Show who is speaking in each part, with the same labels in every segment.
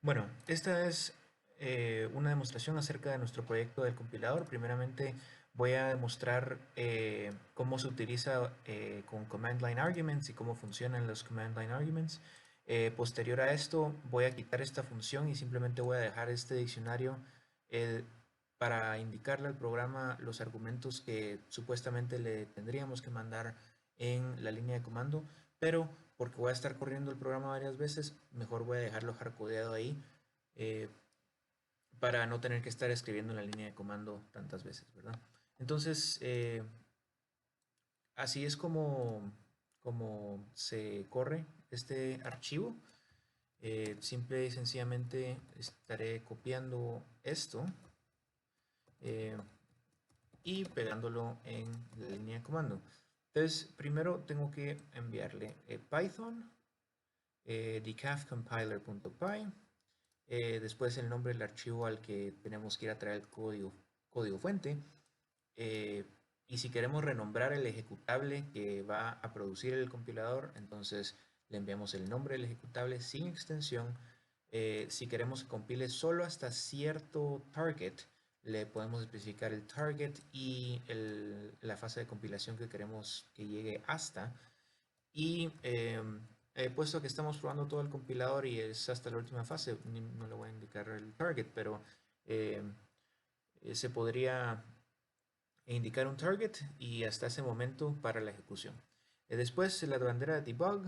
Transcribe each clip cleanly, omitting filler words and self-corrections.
Speaker 1: Bueno, esta es una demostración acerca de nuestro proyecto del compilador. Primeramente voy a demostrar cómo se utiliza con command line arguments y cómo funcionan los command line arguments. Posterior a esto voy a quitar esta función y simplemente voy a dejar este diccionario eh, para indicarle al programa los argumentos que supuestamente le tendríamos que mandar en la línea de comando, pero porque voy a estar corriendo el programa varias veces, mejor voy a dejarlo hardcodeado ahí eh, para no tener que estar escribiendo en la línea de comando tantas veces, ¿verdad? Entonces, así es como se corre este archivo. Simple y sencillamente estaré copiando esto eh, y pegándolo en la línea de comando. Entonces, primero tengo que enviarle Python decafcompiler.py, después el nombre del archivo al que tenemos que ir a traer el código fuente, eh, y si queremos renombrar el ejecutable que va a producir el compilador, entonces le enviamos el nombre del ejecutable sin extensión. Si queremos que compile solo hasta cierto target, le podemos especificar el target y la fase de compilación que queremos que llegue hasta. Y puesto que estamos probando todo el compilador y es hasta la última fase, no le voy a indicar el target, pero eh, se podría indicar un target y hasta ese momento para la ejecución. Después la bandera de debug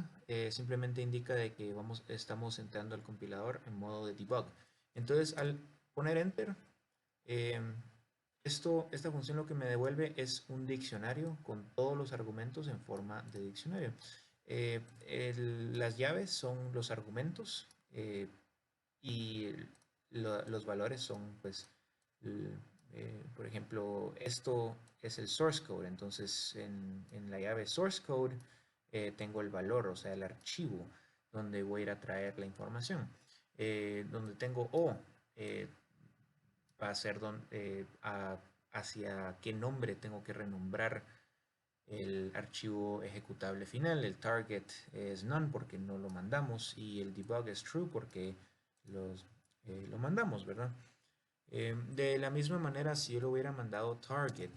Speaker 1: simplemente indica de que estamos entrando al compilador en modo de debug. Entonces al poner enter, eh, esta función lo que me devuelve es un diccionario con todos los argumentos en forma de diccionario. Las llaves son los argumentos y los valores son, pues, por ejemplo, esto es el source code. Entonces, en la llave source code tengo el valor, o sea, el archivo donde voy a ir a traer la información. Donde tengo O, eh, va a ser hacia qué nombre tengo que renombrar el archivo ejecutable final. El target es none porque no lo mandamos y el debug es true porque lo mandamos, ¿verdad? De la misma manera, si yo lo hubiera mandado target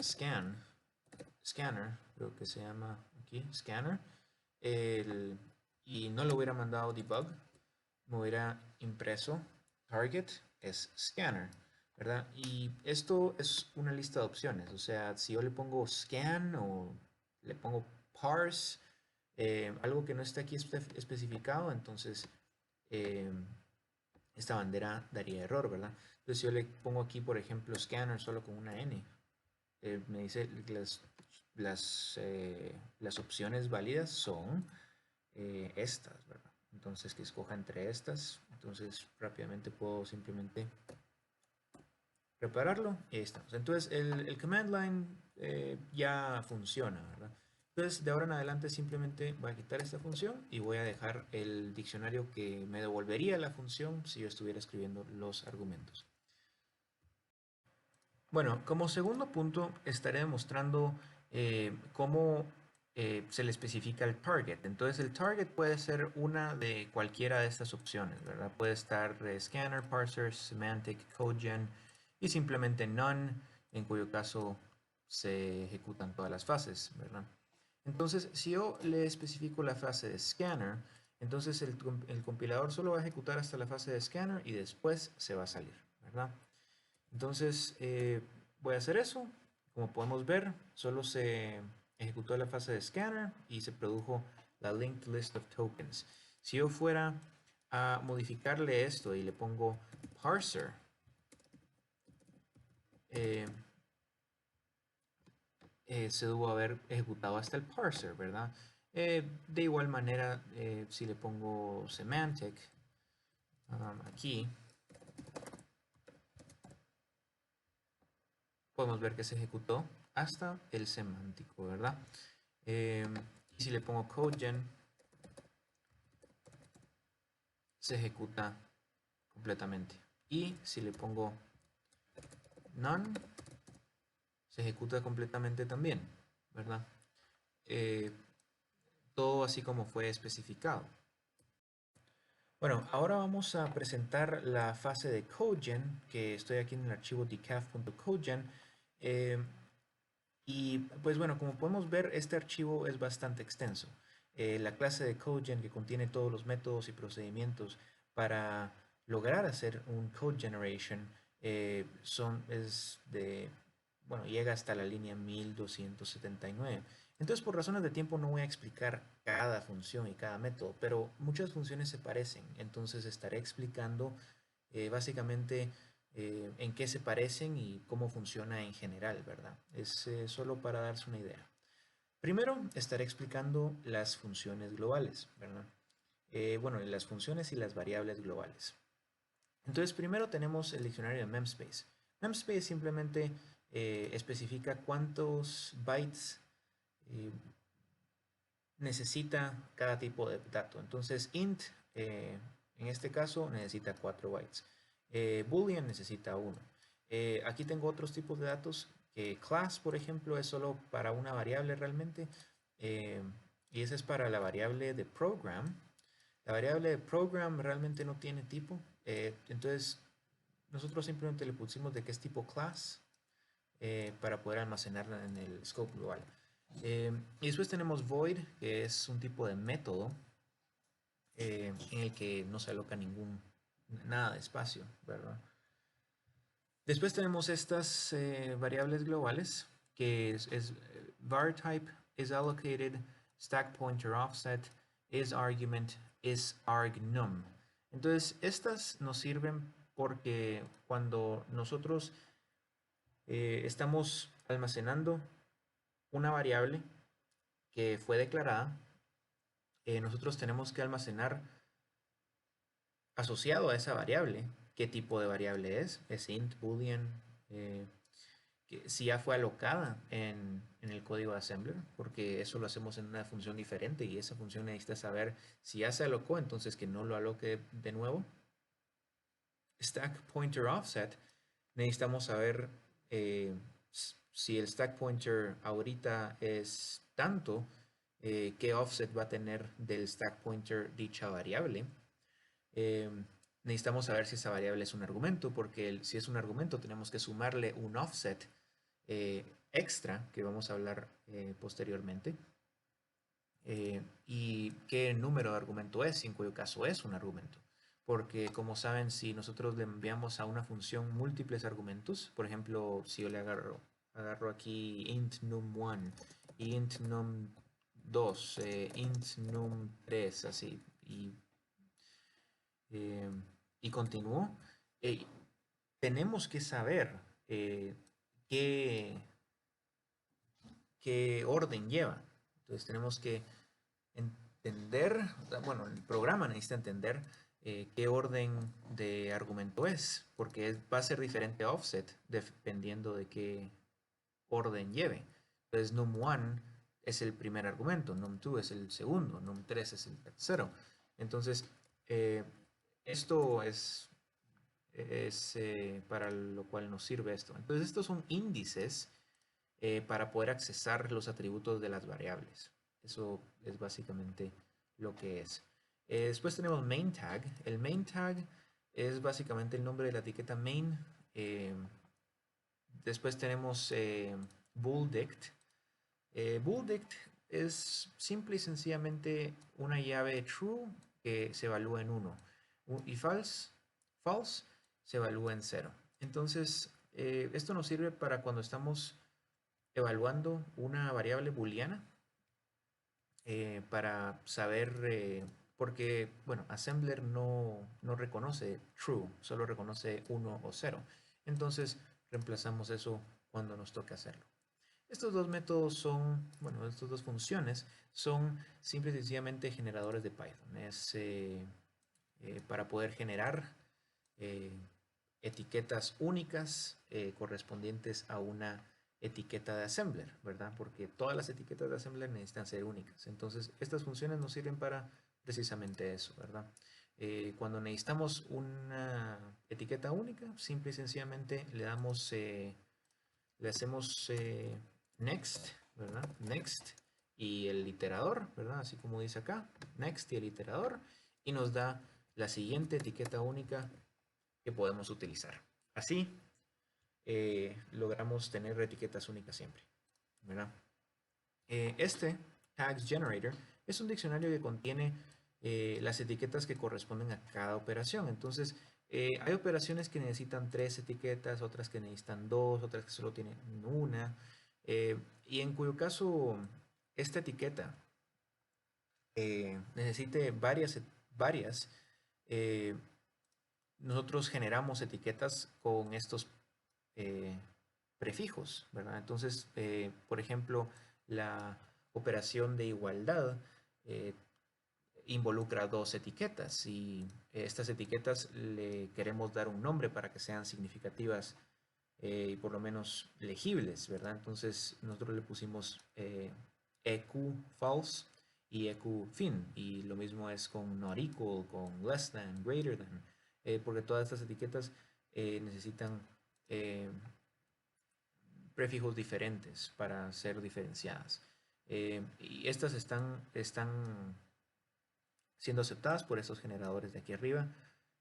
Speaker 1: scan, scanner, creo que se llama aquí, scanner, el, y no lo hubiera mandado debug, me hubiera impreso target es scanner, ¿verdad? Y esto es una lista de opciones, o sea, si yo le pongo scan o le pongo parse, algo que no está aquí especificado, entonces eh, esta bandera daría error, ¿verdad? Entonces si yo le pongo aquí, por ejemplo, scanner solo con una N, me dice las opciones válidas son estas, ¿verdad? Entonces que escoja entre estas. Entonces rápidamente puedo simplemente prepararlo y ahí estamos. Entonces el command line ya funciona, ¿verdad? Entonces de ahora en adelante simplemente voy a quitar esta función y voy a dejar el diccionario que me devolvería la función si yo estuviera escribiendo los argumentos. Bueno, como segundo punto estaré demostrando cómo se le especifica el target. Entonces el target puede ser una de cualquiera de estas opciones, ¿verdad? Puede estar scanner, parser, semantic, codegen y simplemente none, en cuyo caso se ejecutan todas las fases, ¿verdad? Entonces, si yo le especifico la fase de scanner, entonces el compilador solo va a ejecutar hasta la fase de scanner y después se va a salir, ¿verdad? Entonces voy a hacer eso. Como podemos ver, solo se ejecutó la fase de scanner y se produjo la linked list of tokens. Si yo fuera a modificarle esto y le pongo parser, eh, se debo haber ejecutado hasta el parser, ¿verdad? De igual manera, si le pongo semantic aquí, podemos ver que se ejecutó hasta el semántico, ¿verdad? Y si le pongo codegen, se ejecuta completamente. Y si le pongo none, se ejecuta completamente también, ¿verdad? Eh, todo así como fue especificado. Bueno, ahora vamos a presentar la fase de CodeGen, que estoy aquí en el archivo decaf.codegen. eh, y pues bueno, como podemos ver, este archivo es bastante extenso. La clase de CodeGen, que contiene todos los métodos y procedimientos para lograr hacer un code generation, es de, bueno, llega hasta la línea 1279. Entonces, por razones de tiempo no voy a explicar cada función y cada método, pero muchas funciones se parecen. Entonces estaré explicando básicamente en qué se parecen y cómo funciona en general, ¿verdad? Es solo para darse una idea. Primero estaré explicando las funciones globales, ¿verdad? Bueno, las funciones y las variables globales. Entonces, primero tenemos el diccionario de Memspace. Memspace simplemente especifica cuántos bytes eh, necesita cada tipo de dato. Entonces, int, en este caso, necesita 4 bytes. Boolean necesita 1. Aquí tengo otros tipos de datos, que class, por ejemplo, es solo para una variable realmente. eh, y esa es para la variable de program. La variable de program realmente no tiene tipo. Entonces, nosotros simplemente le pusimos de qué es tipo class para poder almacenarla en el scope global. Y después tenemos void, que es un tipo de método en el que no se aloca nada de espacio, ¿verdad? Después tenemos estas variables globales, que var type is allocated, stack pointer offset, is argument, is argnum. Entonces, estas nos sirven porque cuando nosotros estamos almacenando una variable que fue declarada, nosotros tenemos que almacenar asociado a esa variable qué tipo de variable es int, boolean, eh, si ya fue alocada en el código de assembler, porque eso lo hacemos en una función diferente y esa función necesita saber si ya se alocó, entonces que no lo aloque de nuevo. Stack pointer offset, necesitamos saber eh, si el stack pointer ahorita es tanto, qué offset va a tener del stack pointer dicha variable. Eh, necesitamos saber si esa variable es un argumento, porque si es un argumento tenemos que sumarle un offset extra, que vamos a hablar posteriormente. Y qué número de argumento es, en cuyo caso es un argumento. Porque como saben, si nosotros le enviamos a una función múltiples argumentos, por ejemplo, si yo le agarro aquí int num1, int num2, int num3, así, eh, y continúo, eh, tenemos que saber qué, qué orden lleva. Entonces tenemos que entender, bueno, el programa necesita entender qué orden de argumento es, porque va a ser diferente offset dependiendo de qué orden lleve. Entonces num1 es el primer argumento, num2 es el segundo, num3 es el tercero. Entonces, eh, esto es para lo cual nos sirve esto. Entonces, estos son índices para poder accesar los atributos de las variables. Eso es básicamente lo que es. Después tenemos main tag. El main tag es básicamente el nombre de la etiqueta main. Después tenemos booldict. Booldict es simple y sencillamente una llave true que se evalúa en 1 y false se evalúa en 0. Entonces, esto nos sirve para cuando estamos evaluando una variable booleana para saber, porque, bueno, Assembler no reconoce true, solo reconoce 1 o 0. Entonces, reemplazamos eso cuando nos toque hacerlo. Estos dos métodos son, bueno, estas dos funciones son simple y sencillamente generadores de Python. Es para poder generar eh, etiquetas únicas correspondientes a una etiqueta de assembler, ¿verdad? Porque todas las etiquetas de assembler necesitan ser únicas. Entonces, estas funciones nos sirven para precisamente eso, ¿verdad? Cuando necesitamos una etiqueta única, simple y sencillamente le hacemos next, ¿verdad? Next y el iterador, ¿verdad? Así como dice acá, next y el iterador, y nos da la siguiente etiqueta única que podemos utilizar. Así logramos tener etiquetas únicas siempre, ¿verdad? Este Tags Generator es un diccionario que contiene las etiquetas que corresponden a cada operación. Entonces, hay operaciones que necesitan 3 etiquetas, otras que necesitan 2, otras que solo tienen una, y en cuyo caso esta etiqueta necesite varias, eh, nosotros generamos etiquetas con estos eh, prefijos, ¿verdad? Entonces, por ejemplo, la operación de igualdad eh, involucra 2 etiquetas y estas etiquetas le queremos dar un nombre para que sean significativas y por lo menos legibles, ¿verdad? Entonces nosotros le pusimos EQ false y EQ fin, y lo mismo es con not equal, con less than, greater than, porque todas estas etiquetas necesitan prefijos diferentes para ser diferenciadas. Y estas están siendo aceptadas por estos generadores de aquí arriba.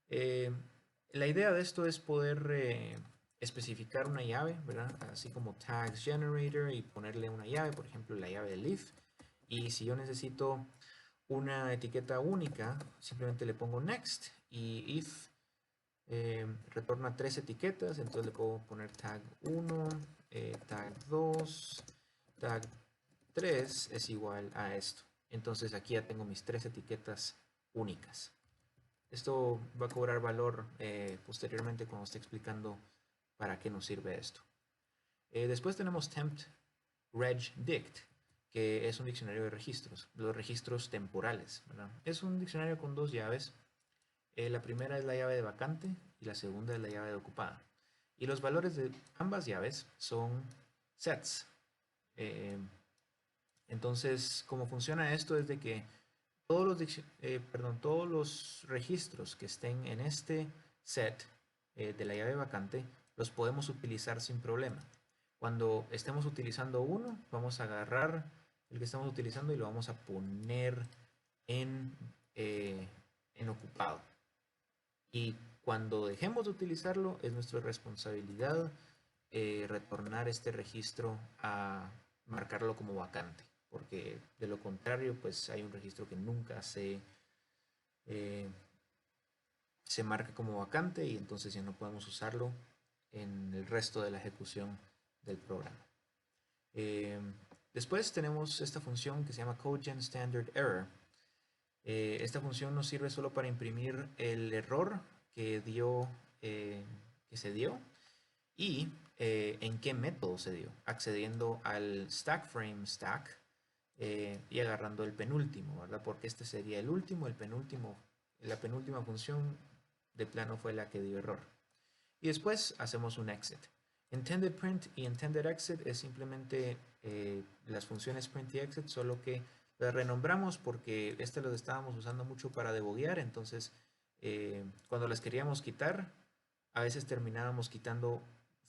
Speaker 1: Eh, la idea de esto es poder especificar una llave, ¿verdad? Así como tags generator y ponerle una llave, por ejemplo, la llave del if. Y si yo necesito una etiqueta única, simplemente le pongo next y if retorna 3 etiquetas, entonces le puedo poner tag 1, tag 2, tag 3 es igual a esto. Entonces aquí ya tengo mis 3 etiquetas únicas. Esto va a cobrar valor posteriormente cuando esté explicando para qué nos sirve esto. Después tenemos temp reg dict, que es un diccionario de registros, los registros temporales, ¿verdad? Es un diccionario con 2 llaves. La primera es la llave de vacante y la segunda es la llave de ocupada. Y los valores de ambas llaves son sets. Entonces, cómo funciona esto es de que todos los registros que estén en este set de la llave vacante los podemos utilizar sin problema. Cuando estemos utilizando uno, vamos a agarrar el que estamos utilizando y lo vamos a poner en, eh, en ocupado. Y cuando dejemos de utilizarlo, es nuestra responsabilidad retornar este registro a marcarlo como vacante, porque de lo contrario, pues hay un registro que nunca eh, se marca como vacante y entonces ya no podemos usarlo en el resto de la ejecución del programa. Eh, Después tenemos esta función que se llama CodeGen Standard Error. Esta función nos sirve solo para imprimir el error que se dio y en qué método se dio, accediendo al stack frame stack y agarrando el penúltimo, ¿verdad? Porque este sería el último, la penúltima función de plano fue la que dio error. Y después hacemos un exit. Intended print y intended exit es simplemente las funciones print y exit, solo que las renombramos porque estas las estábamos usando mucho para debuguear, entonces cuando las queríamos quitar, a veces terminábamos quitando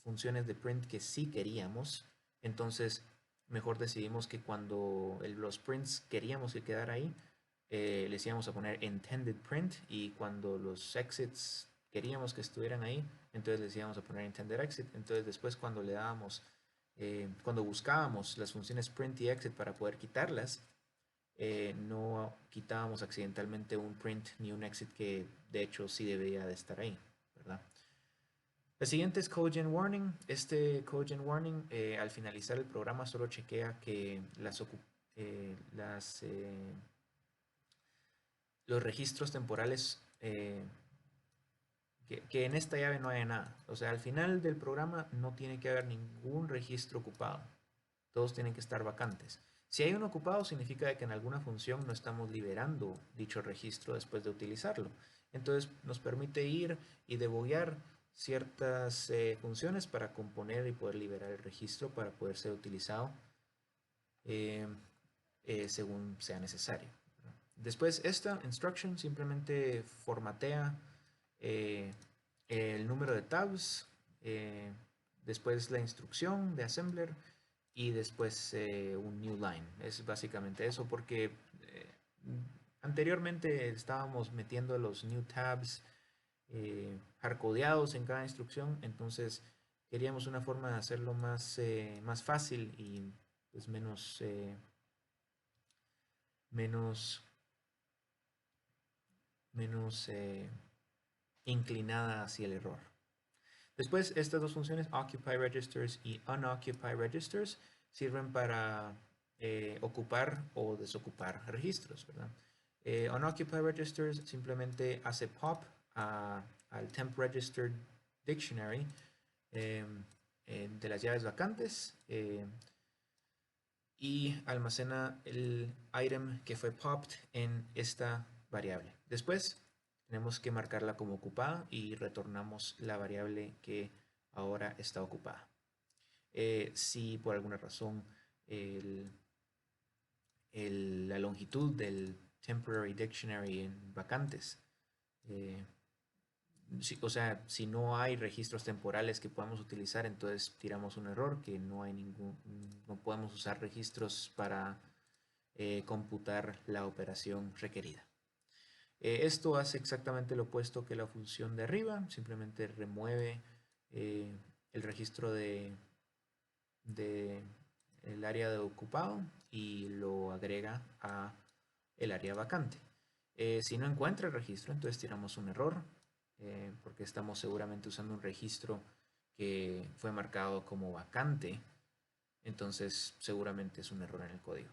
Speaker 1: funciones de print que sí queríamos, entonces mejor decidimos que cuando los prints queríamos que quedara ahí, les íbamos a poner intended print y cuando los exits queríamos que estuvieran ahí, entonces les íbamos a poner intended exit. Entonces después cuando le dábamos, cuando buscábamos las funciones print y exit para poder quitarlas, no quitábamos accidentalmente un print ni un exit que de hecho sí debería de estar ahí, ¿verdad? La siguiente es CodeGen Warning. Este CodeGen Warning al finalizar el programa solo chequea que los registros temporales que en esta llave no haya nada. O sea, al final del programa no tiene que haber ningún registro ocupado. Todos tienen que estar vacantes. Si hay uno ocupado, significa que en alguna función no estamos liberando dicho registro después de utilizarlo. Entonces nos permite ir y debuguear ciertas funciones para componer y poder liberar el registro para poder ser utilizado eh, según sea necesario. Después esta instruction simplemente formatea el número de tabs, después la instrucción de assembler y después un new line. Es básicamente eso porque Anteriormente estábamos metiendo los new tabs hardcodeados en cada instrucción, entonces queríamos una forma de hacerlo más fácil y pues menos, menos inclinada hacia el error. Después, estas dos funciones, Occupy Registers y Unoccupy Registers, sirven para ocupar o desocupar registros, ¿verdad? Unoccupy Registers simplemente hace pop al Temp Register Dictionary de las llaves vacantes y almacena el item que fue popped en esta variable. Después tenemos que marcarla como ocupada y retornamos la variable que ahora está ocupada. Si por alguna razón la longitud del temporary dictionary en vacantes, o sea, si no hay registros temporales que podamos utilizar, entonces tiramos un error que no podemos usar registros para computar la operación requerida. Esto hace exactamente lo opuesto que la función de arriba, simplemente remueve el registro de el área de ocupado y lo agrega a el área vacante. Si no encuentra el registro, entonces tiramos un error porque estamos seguramente usando un registro que fue marcado como vacante, entonces seguramente es un error en el código.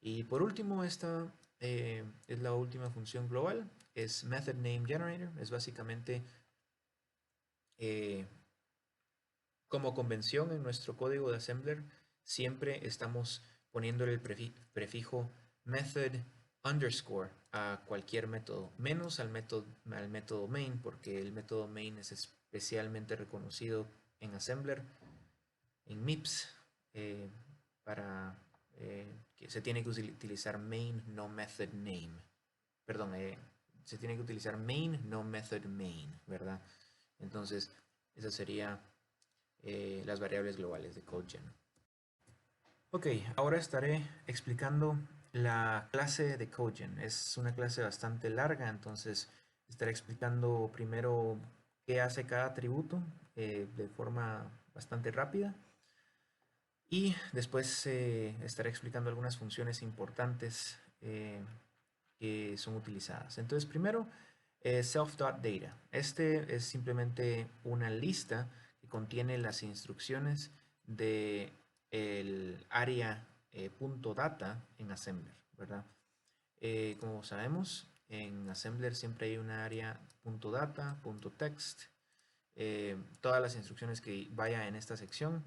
Speaker 1: Y por último, esta es la última función global, es Method Name Generator, es básicamente como convención en nuestro código de assembler, siempre estamos poniéndole el prefijo method underscore a cualquier método, menos al método main, porque el método main es especialmente reconocido en assembler, en MIPS, para que se tiene que utilizar main, no method name. Perdón, se tiene que utilizar main, no method main, ¿verdad? Entonces, esa sería las variables globales de CodeGen. Ok, ahora estaré explicando la clase de CodeGen. Es una clase bastante larga, entonces estaré explicando primero qué hace cada atributo de forma bastante rápida. Y después estaré explicando algunas funciones importantes que son utilizadas. Entonces, primero, self.data. Este es simplemente una lista que contiene las instrucciones de el área .data en Assembler, ¿verdad? Como sabemos, en Assembler siempre hay una área .data, .text. Todas las instrucciones que vaya en esta sección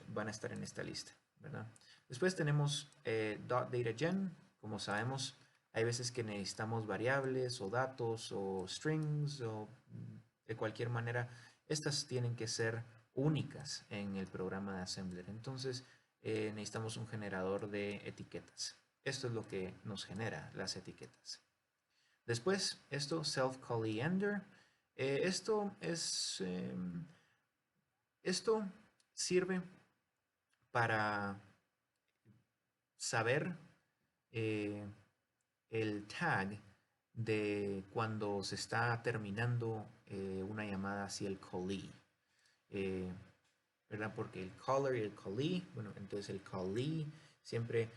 Speaker 1: van a estar en esta lista, ¿verdad? Después tenemos .dataGen. Como sabemos, hay veces que necesitamos variables o datos o strings o de cualquier manera, estas tienen que ser únicas en el programa de Assembler. Entonces necesitamos un generador de etiquetas. Esto es lo que nos genera las etiquetas. Después, esto, self-callee ender. Esto sirve para saber el tag de cuando se está terminando una llamada hacia el callee, ¿verdad? Porque el caller y el callee, bueno, entonces el callee siempre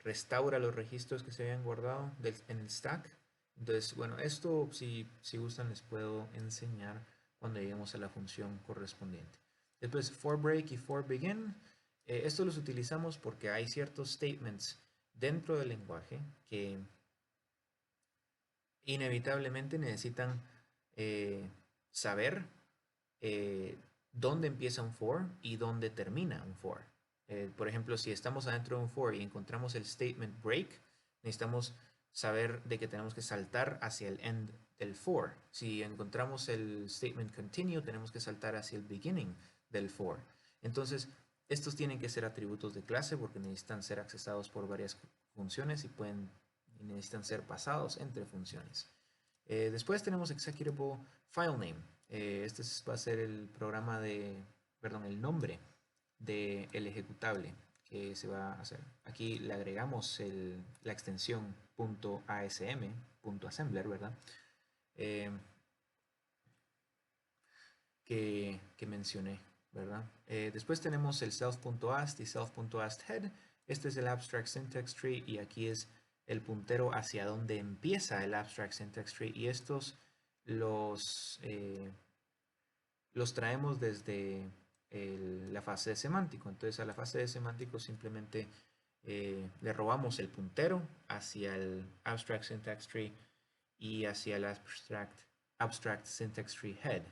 Speaker 1: restaura los registros que se habían guardado en el stack. Entonces, bueno, esto si gustan les puedo enseñar cuando lleguemos a la función correspondiente. Después, for break y for begin. Estos los utilizamos porque hay ciertos statements dentro del lenguaje que inevitablemente necesitan saber dónde empieza un for y dónde termina un for. Por ejemplo, si estamos adentro de un for y encontramos el statement break, necesitamos saber de que tenemos que saltar hacia el end del for. Si encontramos el statement continue, tenemos que saltar hacia el beginning del for. Entonces, estos tienen que ser atributos de clase porque necesitan ser accesados por varias funciones y necesitan ser pasados entre funciones. Después tenemos executable file name. Este va a ser el programa el nombre del ejecutable que se va a hacer. Aquí le agregamos la extensión .asm, .assembler, ¿verdad? Que mencioné, ¿verdad? Después tenemos el self.ast y self.astHead. Este es el abstract syntax tree y aquí es el puntero hacia donde empieza el abstract syntax tree, y estos los traemos desde la fase de semántico. Entonces a la fase de semántico simplemente le robamos el puntero hacia el abstract syntax tree y hacia el abstract syntax tree head.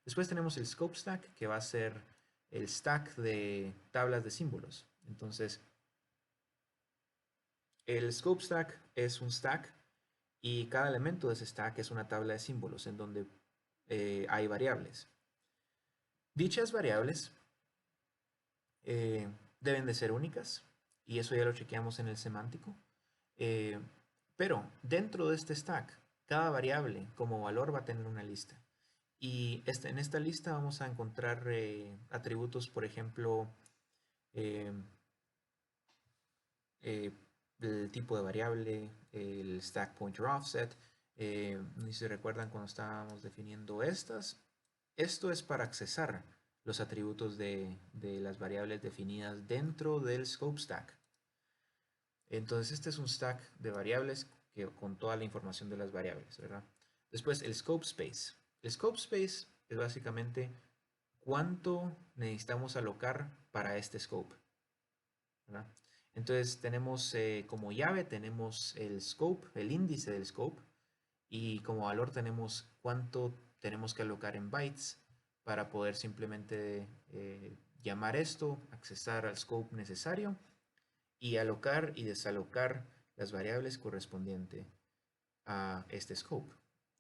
Speaker 1: Después tenemos el scope stack, que va a ser el stack de tablas de símbolos. Entonces, el scope stack es un stack y cada elemento de ese stack es una tabla de símbolos en donde hay variables. Dichas variables deben de ser únicas, y eso ya lo chequeamos en el semántico. Pero dentro de este stack, cada variable como valor va a tener una lista. Y en esta lista vamos a encontrar atributos, por ejemplo, eh, el tipo de variable, el stack pointer offset. No sé si recuerdan cuando estábamos definiendo estas. Esto es para accesar los atributos de las variables definidas dentro del scope stack. Entonces este es un stack de variables con toda la información de las variables, ¿verdad? Después el scope space. El scope space es básicamente cuánto necesitamos alocar para este scope, ¿verdad? Entonces tenemos como llave tenemos el scope, el índice del scope, y como valor tenemos cuánto tenemos que alocar en bytes para poder simplemente llamar esto, accesar al scope necesario y alocar y desalocar las variables correspondientes a este scope.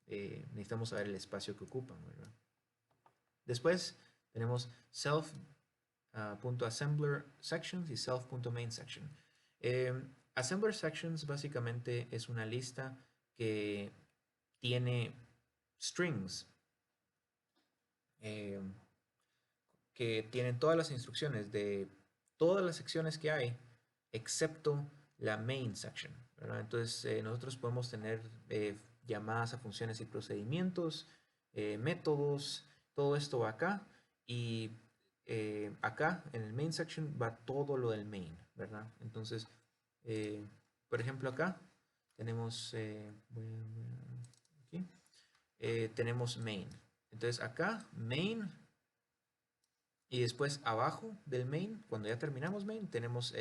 Speaker 1: Necesitamos saber el espacio que ocupan, ¿verdad? Después tenemos self.assembler sections y self.main section. Assembler sections básicamente es una lista que tiene strings que tienen todas las instrucciones de todas las secciones que hay, excepto la main section, ¿verdad? Entonces nosotros podemos tener llamadas a funciones y procedimientos, métodos, todo esto va acá, y acá en el main section va todo lo del main, ¿verdad? Entonces, por ejemplo, acá tenemos, aquí, tenemos main. Entonces acá main, y después abajo del main, cuando ya terminamos main, tenemos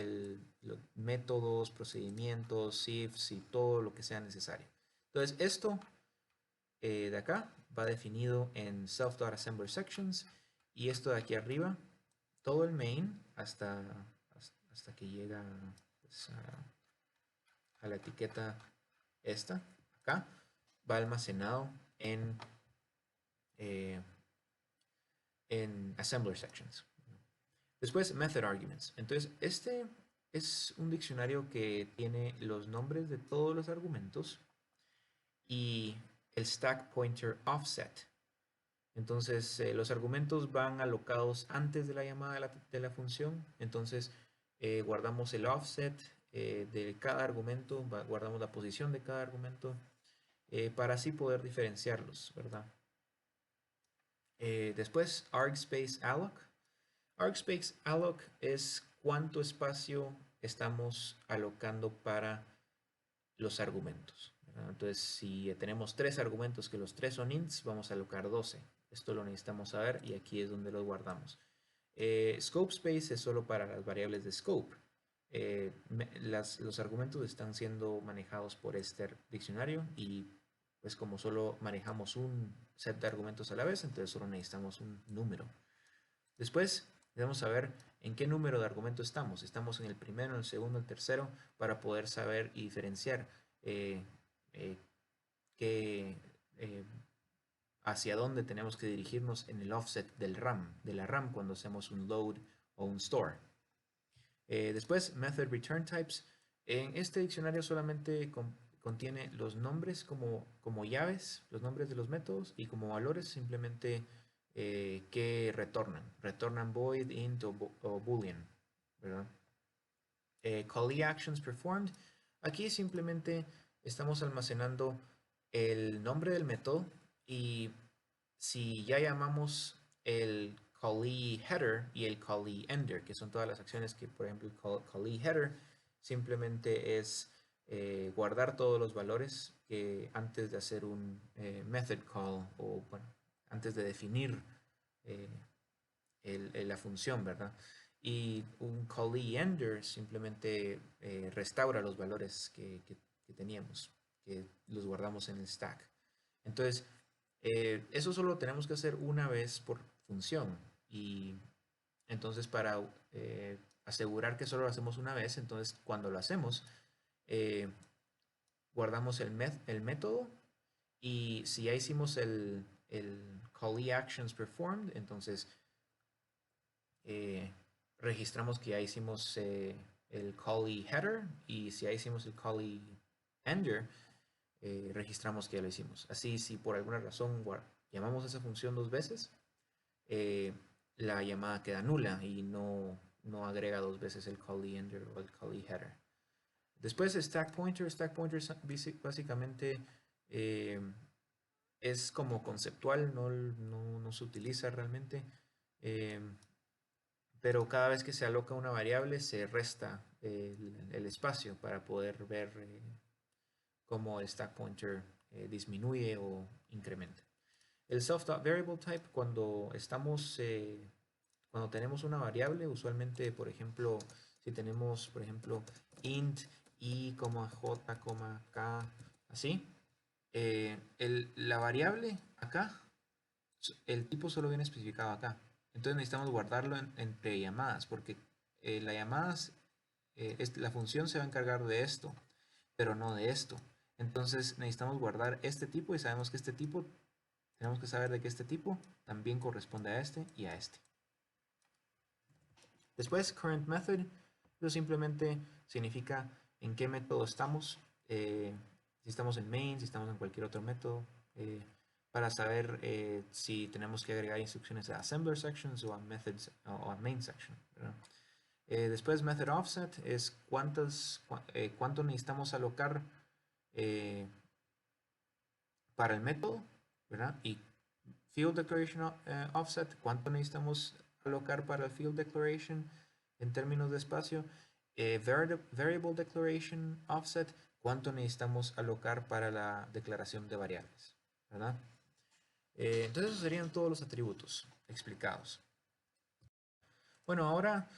Speaker 1: los métodos, procedimientos, ifs y todo lo que sea necesario. Entonces esto de acá va definido en self.assembler sections, y esto de aquí arriba, todo el main hasta que llega pues, a la etiqueta esta, acá, va almacenado en assembler sections. Después, method arguments. Entonces, este es un diccionario que tiene los nombres de todos los argumentos y el stack pointer offset. Entonces, los argumentos van alocados antes de la llamada de la función. Entonces, guardamos el offset de cada argumento, guardamos la posición de cada argumento para así poder diferenciarlos, ¿verdad? Después, argspace alloc. Argspace alloc es cuánto espacio estamos alocando para los argumentos, ¿verdad? Entonces, si tenemos 3 argumentos que los 3 son ints, vamos a alocar 12. Esto lo necesitamos saber y aquí es donde lo guardamos. Scope space es solo para las variables de scope. Los argumentos están siendo manejados por este diccionario, y pues como solo manejamos un set de argumentos a la vez, entonces solo necesitamos un número. Después debemos saber en qué número de argumento estamos. Estamos en el primero, en el segundo, en el tercero, para poder saber y diferenciar hacia dónde tenemos que dirigirnos en el offset del RAM, de la RAM, cuando hacemos un load o un store. Después, method return types. En este diccionario solamente contiene los nombres como llaves, los nombres de los métodos, y como valores simplemente que retornan void, int o boolean, ¿verdad? callee actions performed. Aquí simplemente estamos almacenando el nombre del método y si ya llamamos el callee header y el callee ender, que son todas las acciones que, por ejemplo, el callee header simplemente es guardar todos los valores que antes de hacer un method call o bueno, antes de definir eh, la función, ¿verdad? Y un callee ender simplemente restaura los valores que teníamos, que los guardamos en el stack. Entonces, eso solo tenemos que hacer una vez por función. Y entonces para asegurar que solo lo hacemos una vez, entonces cuando lo hacemos, eh, guardamos el método y si ya hicimos el callee actions performed, entonces eh, registramos que ya hicimos el callee header y si ya hicimos el callee ender, registramos que ya lo hicimos. Así, si por alguna razón llamamos a esa función dos veces, eh, la llamada queda nula y no agrega dos veces el callee ender o el callee header. Después stack pointer básicamente eh, es como conceptual, no se utiliza realmente. Eh, pero cada vez que se aloca una variable se resta el espacio para poder ver cómo el stack pointer disminuye o incrementa. El self.variable type, cuando tenemos una variable, usualmente, por ejemplo, si tenemos, por ejemplo, int i, j, k, así, la variable acá, el tipo solo viene especificado acá. Entonces necesitamos guardarlo entre llamadas, porque las llamadas, la función se va a encargar de esto, pero no de esto. Entonces necesitamos guardar este tipo y sabemos que este tipo, tenemos que saber de que este tipo también corresponde a este y a este. Después, current method, eso simplemente significa en qué método estamos, si estamos en main, si estamos en cualquier otro método, para saber si tenemos que agregar instrucciones a assembler sections o a methods o a main section. Después, method offset es cuánto necesitamos alocar para el método, ¿verdad? Y field declaration offset, cuánto necesitamos alocar para el field declaration en términos de espacio. Variable declaration offset, cuánto necesitamos alocar para la declaración de variables, ¿verdad? Entonces esos serían todos los atributos explicados. Bueno, ahora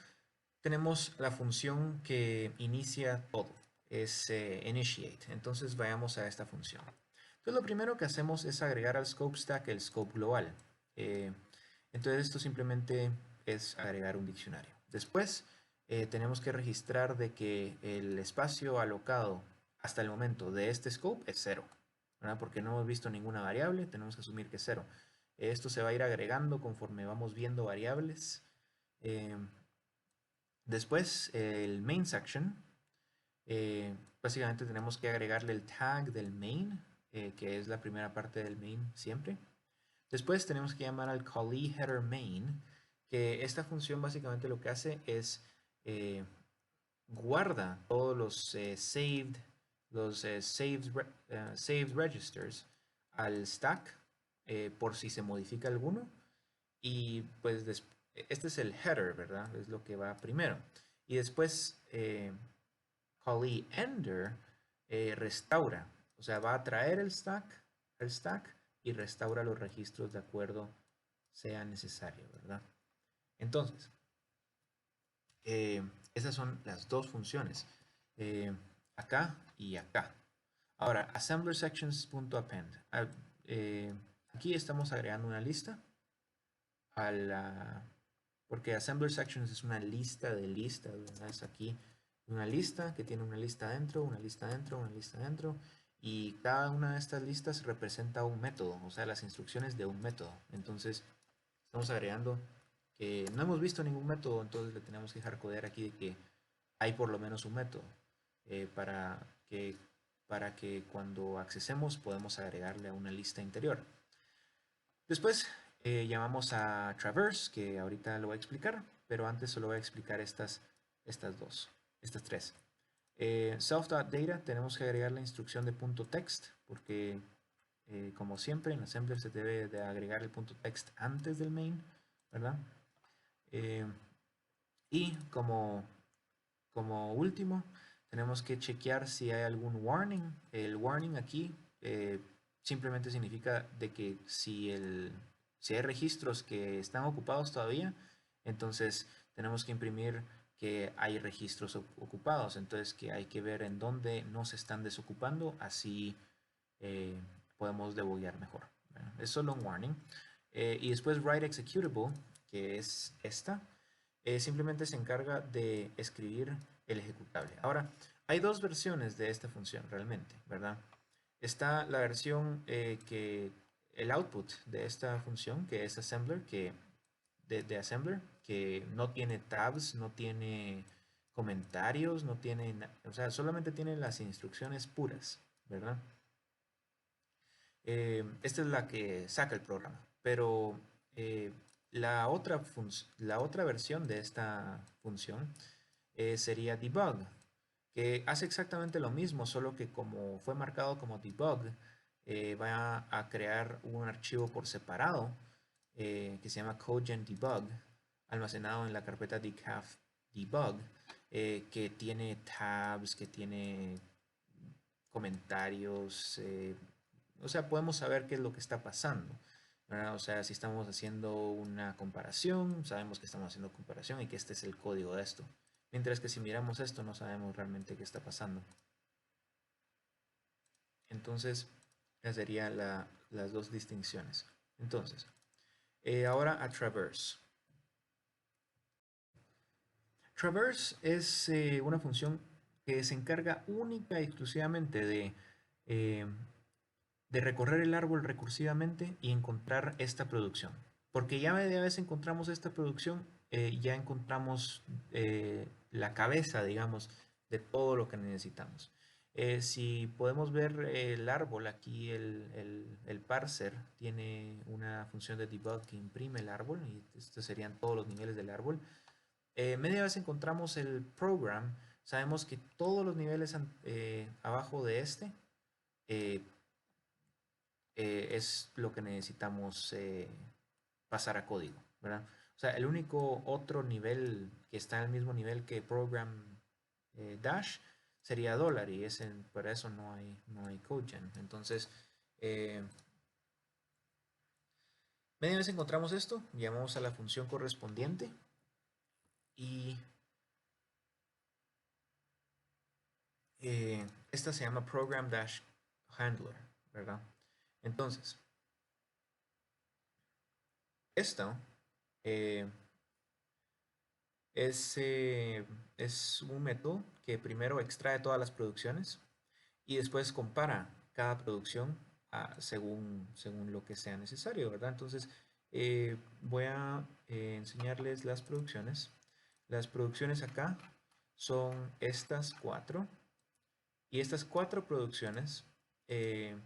Speaker 1: tenemos la función que inicia todo, es initiate. Entonces vayamos a esta función. Entonces lo primero que hacemos es agregar al scope stack el scope global. Entonces esto simplemente es agregar un diccionario. Después tenemos que registrar de que el espacio alocado hasta el momento de este scope es 0, ¿verdad? Porque no hemos visto ninguna variable, tenemos que asumir que es 0. Esto se va a ir agregando conforme vamos viendo variables. Después el main section, básicamente tenemos que agregarle el tag del main, que es la primera parte del main siempre. Después tenemos que llamar al callee header main, que esta función básicamente lo que hace es guarda todos los saved registers al stack por si se modifica alguno. Y pues este es el header, ¿verdad? Es lo que va primero. Y después callee ender restaura, o sea, va a traer el stack y restaura los registros de acuerdo sea necesario, ¿verdad? Entonces, esas son las dos funciones, acá y acá. Ahora, assembler sections.append. Aquí estamos agregando una lista porque assembler sections es una lista de listas, ¿verdad? Es aquí una lista que tiene una lista dentro, una lista dentro, una lista dentro, y cada una de estas listas representa un método, o sea, las instrucciones de un método. Entonces, estamos agregando que no hemos visto ningún método, entonces le tenemos que hardcodear aquí de que hay por lo menos un método para que cuando accesemos podemos agregarle a una lista interior. Después llamamos a traverse, que ahorita lo voy a explicar, pero antes solo voy a explicar estas dos. estas tres. Self.data tenemos que agregar la instrucción de .text porque como siempre en Assembler se debe de agregar el .text antes del main, ¿verdad? Y como último tenemos que chequear si hay algún warning. El warning aquí simplemente significa de que si hay registros que están ocupados todavía, entonces tenemos que imprimir que hay registros ocupados, entonces que hay que ver en dónde no se están desocupando, así podemos debuguear mejor. Es solo un warning. Y después write executable, que es esta, simplemente se encarga de escribir el ejecutable. Ahora, hay dos versiones de esta función realmente, ¿verdad? Está la versión que el output de esta función, que es assembler, de assembler, que no tiene tabs, no tiene comentarios, no tiene, o sea, solamente tiene las instrucciones puras, ¿verdad? Esta es la que saca el programa, pero la otra versión de esta función sería debug, que hace exactamente lo mismo, solo que como fue marcado como debug, va a crear un archivo por separado que se llama CodeGen Debug, almacenado en la carpeta decaf debug, que tiene tabs, que tiene comentarios, o sea, podemos saber qué es lo que está pasando, ¿verdad? O sea, si estamos haciendo una comparación, sabemos que estamos haciendo comparación y que este es el código de esto. Mientras que si miramos esto, no sabemos realmente qué está pasando. Entonces, esas serían las dos distinciones. Entonces, ahora a Traverse. Traverse es una función que se encarga única y exclusivamente eh, de recorrer el árbol recursivamente y encontrar esta producción. Porque ya media vez encontramos esta producción, ya encontramos la cabeza, digamos, de todo lo que necesitamos. Si podemos ver el árbol, aquí el parser tiene una función de debug que imprime el árbol y estos serían todos los niveles del árbol. Media vez encontramos el program, sabemos que todos los niveles abajo de este eh, es lo que necesitamos pasar a código, ¿verdad? O sea, el único otro nivel que está al mismo nivel que program dash sería dólar y para eso no hay CodeGen. Entonces, eh, media vez encontramos esto, llamamos a la función correspondiente y esta se llama program dash handler, ¿verdad? Entonces, esto eh, es, eh, es un método que primero extrae todas las producciones y después compara cada producción según lo que sea necesario, ¿verdad? Entonces, voy a enseñarles las producciones. Las producciones acá son estas cuatro. Y estas cuatro producciones eh,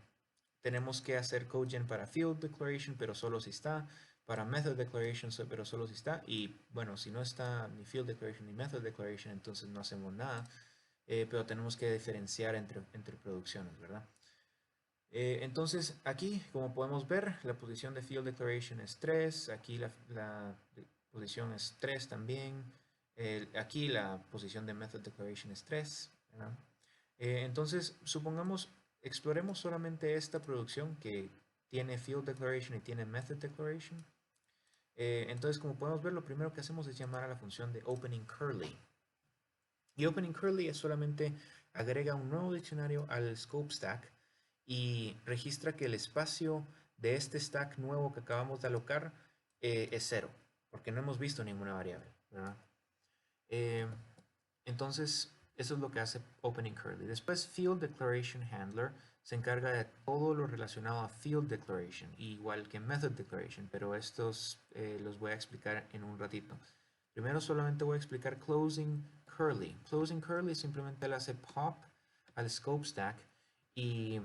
Speaker 1: tenemos que hacer CodeGen para Field Declaration, pero solo si está, para Method Declaration, pero solo si está, y bueno, si no está ni Field Declaration ni Method Declaration, entonces no hacemos nada, pero tenemos que diferenciar entre producciones, ¿verdad? Entonces aquí, como podemos ver, la posición de Field Declaration es 3, aquí la posición es 3 también, aquí la posición de Method Declaration es 3, ¿verdad? Entonces, exploremos solamente esta producción que tiene Field Declaration y tiene Method Declaration. Entonces, como podemos ver, lo primero que hacemos es llamar a la función de Opening Curly. Y Opening Curly es solamente agrega un nuevo diccionario al scope stack y registra que el espacio de este stack nuevo que acabamos de alocar es 0, porque no hemos visto ninguna variable, ¿verdad? Eh, entonces, eso es lo que hace Opening Curly. Después, Field Declaration Handler se encarga de todo lo relacionado a Field Declaration, igual que Method Declaration, pero estos los voy a explicar en un ratito. Primero solamente voy a explicar Closing Curly. Closing Curly simplemente le hace pop al scope stack y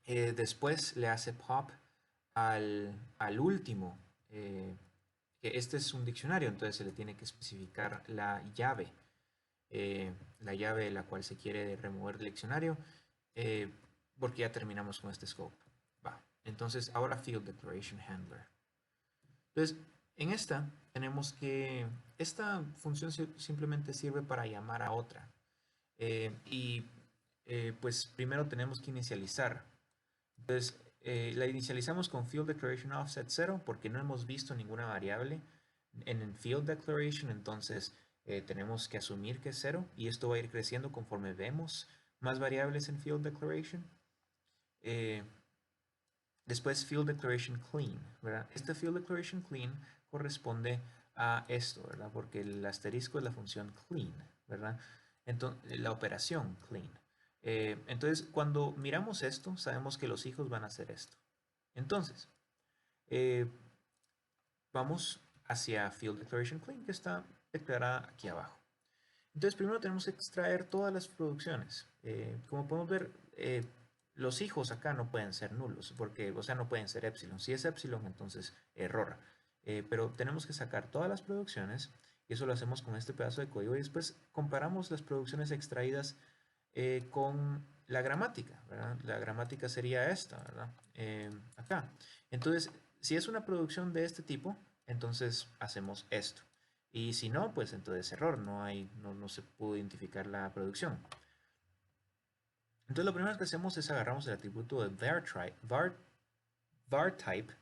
Speaker 1: después le hace pop al último, que este es un diccionario, entonces se le tiene que especificar la llave. la llave la cual se quiere remover del diccionario, porque ya terminamos con este scope. Va. Entonces, ahora Field Declaration Handler. Entonces, en esta tenemos que, esta función simplemente sirve para llamar a otra. Pues primero tenemos que inicializar. Entonces, la inicializamos con Field Declaration Offset 0 porque no hemos visto ninguna variable en el Field Declaration, entonces tenemos que asumir que es 0 y esto va a ir creciendo conforme vemos más variables en Field Declaration. Después Field Declaration Clean, ¿verdad? Este Field Declaration Clean corresponde a esto, ¿verdad? Porque el asterisco es la función clean, ¿verdad? Entonces, la operación clean. Entonces, cuando miramos esto, sabemos que los hijos van a hacer esto. Entonces, vamos hacia Field Declaration Clean, que está declarada aquí abajo. Entonces, primero tenemos que extraer todas las producciones. Como podemos ver, los hijos acá no pueden ser nulos, porque, o sea, no pueden ser epsilon. Si es epsilon, entonces error. Pero tenemos que sacar todas las producciones, y eso lo hacemos con este pedazo de código, y después comparamos las producciones extraídas con la gramática, ¿verdad? La gramática sería esta, ¿verdad? Acá. Entonces, si es una producción de este tipo, entonces hacemos esto. Y si no, pues entonces error, no se pudo identificar la producción. Entonces lo primero que hacemos es agarramos el atributo de varType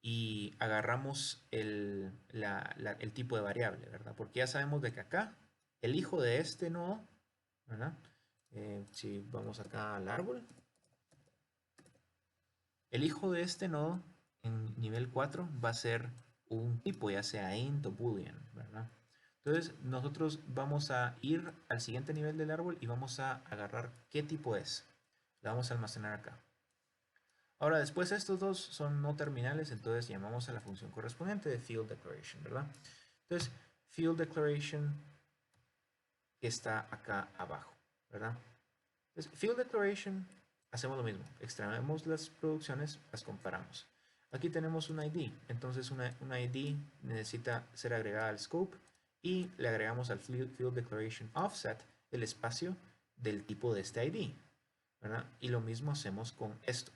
Speaker 1: y agarramos el tipo de variable, ¿verdad? Porque ya sabemos de que acá el hijo de este nodo, ¿verdad? Si vamos acá al árbol, el hijo de este nodo en nivel 4 va a ser un tipo, ya sea int o boolean, ¿verdad? Entonces nosotros vamos a ir al siguiente nivel del árbol y vamos a agarrar qué tipo es. La vamos a almacenar acá. Ahora después estos dos son no terminales, entonces llamamos a la función correspondiente de field declaration, ¿verdad? Entonces field declaration que está acá abajo, ¿verdad? Entonces field declaration hacemos lo mismo, extraemos las producciones, las comparamos. Aquí tenemos un ID, entonces una ID necesita ser agregada al scope y le agregamos al field declaration offset el espacio del tipo de este ID, ¿verdad? Y lo mismo hacemos con esto.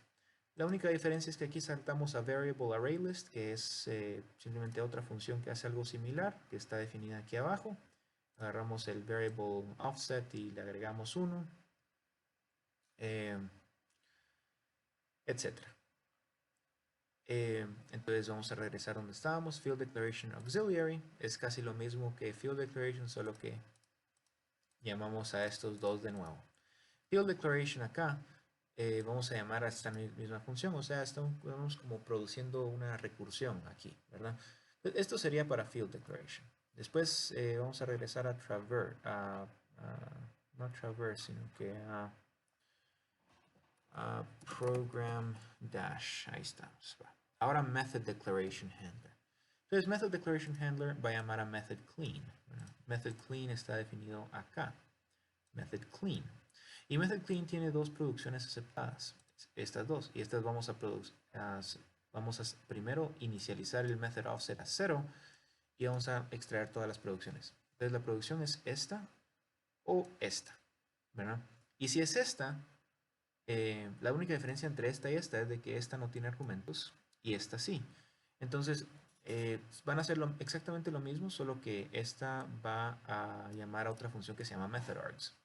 Speaker 1: La única diferencia es que aquí saltamos a variable ArrayList, que es simplemente otra función que hace algo similar, que está definida aquí abajo. Agarramos el variable offset y le agregamos 1, etc. Entonces vamos a regresar donde estábamos. Field Declaration Auxiliary es casi lo mismo que Field Declaration, solo que llamamos a estos dos de nuevo. Field Declaration acá, vamos a llamar a esta misma función, o sea, estamos como produciendo una recursión aquí, ¿verdad? Esto sería para Field Declaration. Después vamos a regresar a no Traverse, sino que a Program Dash, ahí estamos. Ahora Method Declaration Handler. Entonces Method Declaration Handler va a llamar a Method Clean. ¿Verdad? Method Clean está definido acá. Method Clean. Y Method Clean tiene dos producciones aceptadas. Estas dos. Y estas vamos a primero inicializar el method offset a 0 y vamos a extraer todas las producciones. Entonces la producción es esta o esta, ¿verdad? Y si es esta, la única diferencia entre esta y esta es de que esta no tiene argumentos y esta sí. Entonces van a hacer exactamente lo mismo, solo que esta va a llamar a otra función que se llama methodargs.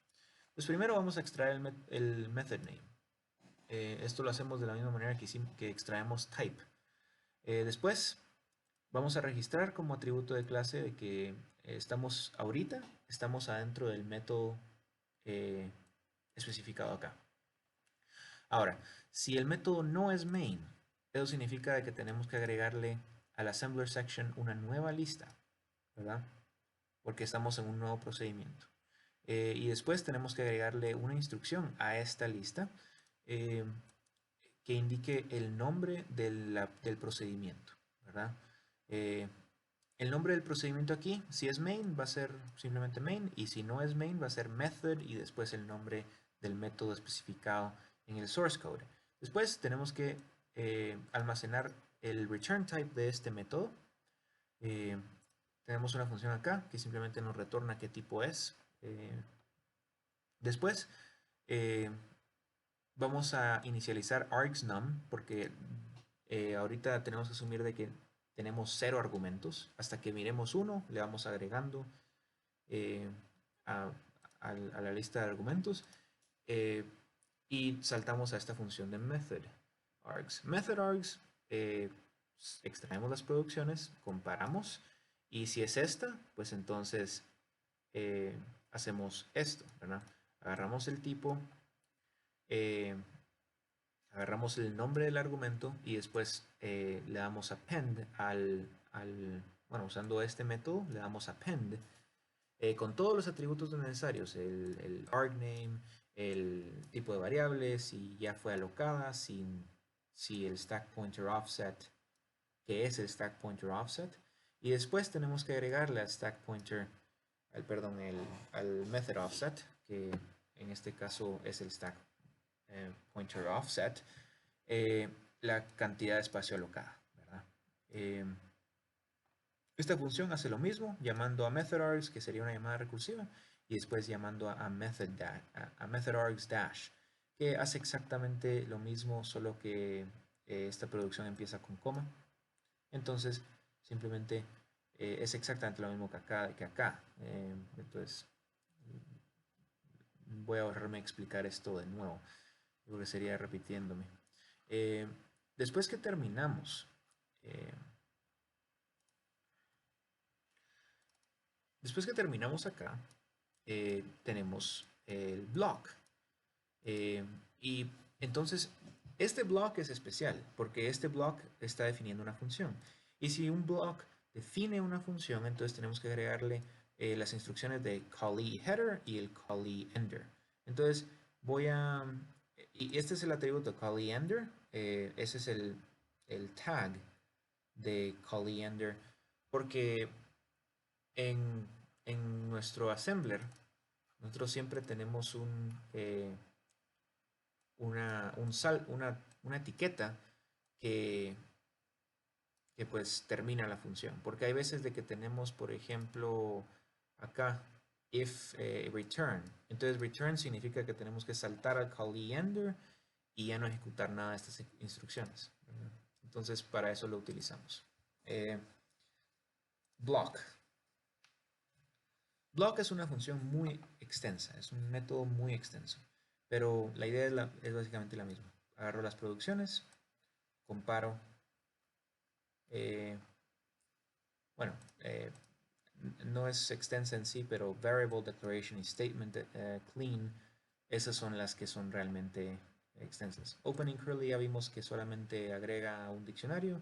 Speaker 1: Pues primero vamos a extraer el method name. Esto lo hacemos de la misma manera que extraemos type. Después vamos a registrar como atributo de clase de que estamos adentro del método especificado acá. Ahora, si el método no es main, eso significa que tenemos que agregarle al assembler section una nueva lista, ¿verdad? Porque estamos en un nuevo procedimiento. Y después tenemos que agregarle una instrucción a esta lista que indique el nombre del procedimiento, ¿verdad? El nombre del procedimiento aquí, si es main, va a ser simplemente main, y si no es main, va a ser method y después el nombre del método especificado en el source code. Después tenemos que almacenar el return type de este método. Tenemos una función acá que simplemente nos retorna qué tipo es. Después vamos a inicializar argsNum porque ahorita tenemos que asumir de que tenemos 0 argumentos. Hasta que miremos uno, le vamos agregando eh, a, a la lista de argumentos y saltamos a esta función de method args. Method args, extraemos las producciones, comparamos y si es esta, pues entonces hacemos esto, ¿verdad? Agarramos el tipo, eh, agarramos el nombre del argumento y después le damos append bueno, usando este método, le damos append con todos los atributos necesarios, el argname, el tipo de variable, si ya fue alocada, si el stack pointer offset, que es el stack pointer offset, y después tenemos que agregarle al stack pointer, perdón, al method offset, que en este caso es el stack pointer offset, la cantidad de espacio alocada, ¿verdad? Esta función hace lo mismo, llamando a methodargs, que sería una llamada recursiva, y después llamando a methodargs dash, que hace exactamente lo mismo, solo que esta producción empieza con coma. Entonces, simplemente es exactamente lo mismo que acá. Entonces, voy a ahorrarme explicar esto de nuevo, porque sería repitiéndome. Después que terminamos, acá, tenemos el block. Y entonces, este block es especial porque este block está definiendo una función. Y si un block define una función, entonces tenemos que agregarle las instrucciones de callee header y el callee ender. Entonces, y este es el atributo callee ender. Ese es el tag de callee ender porque en nuestro assembler nosotros siempre tenemos una etiqueta que, que pues termina la función. Porque hay veces de que tenemos, por ejemplo, acá, if return. Entonces return significa que tenemos que saltar al callee ender y ya no ejecutar nada de estas instrucciones. Entonces para eso lo utilizamos. Block. Block es una función muy extensa, es un método muy extenso, pero la idea es básicamente la misma. Agarro las producciones, comparo, bueno, no es extensa en sí, pero variable declaration y statement clean, esas son las que son realmente extensas. Opening curly ya vimos que solamente agrega un diccionario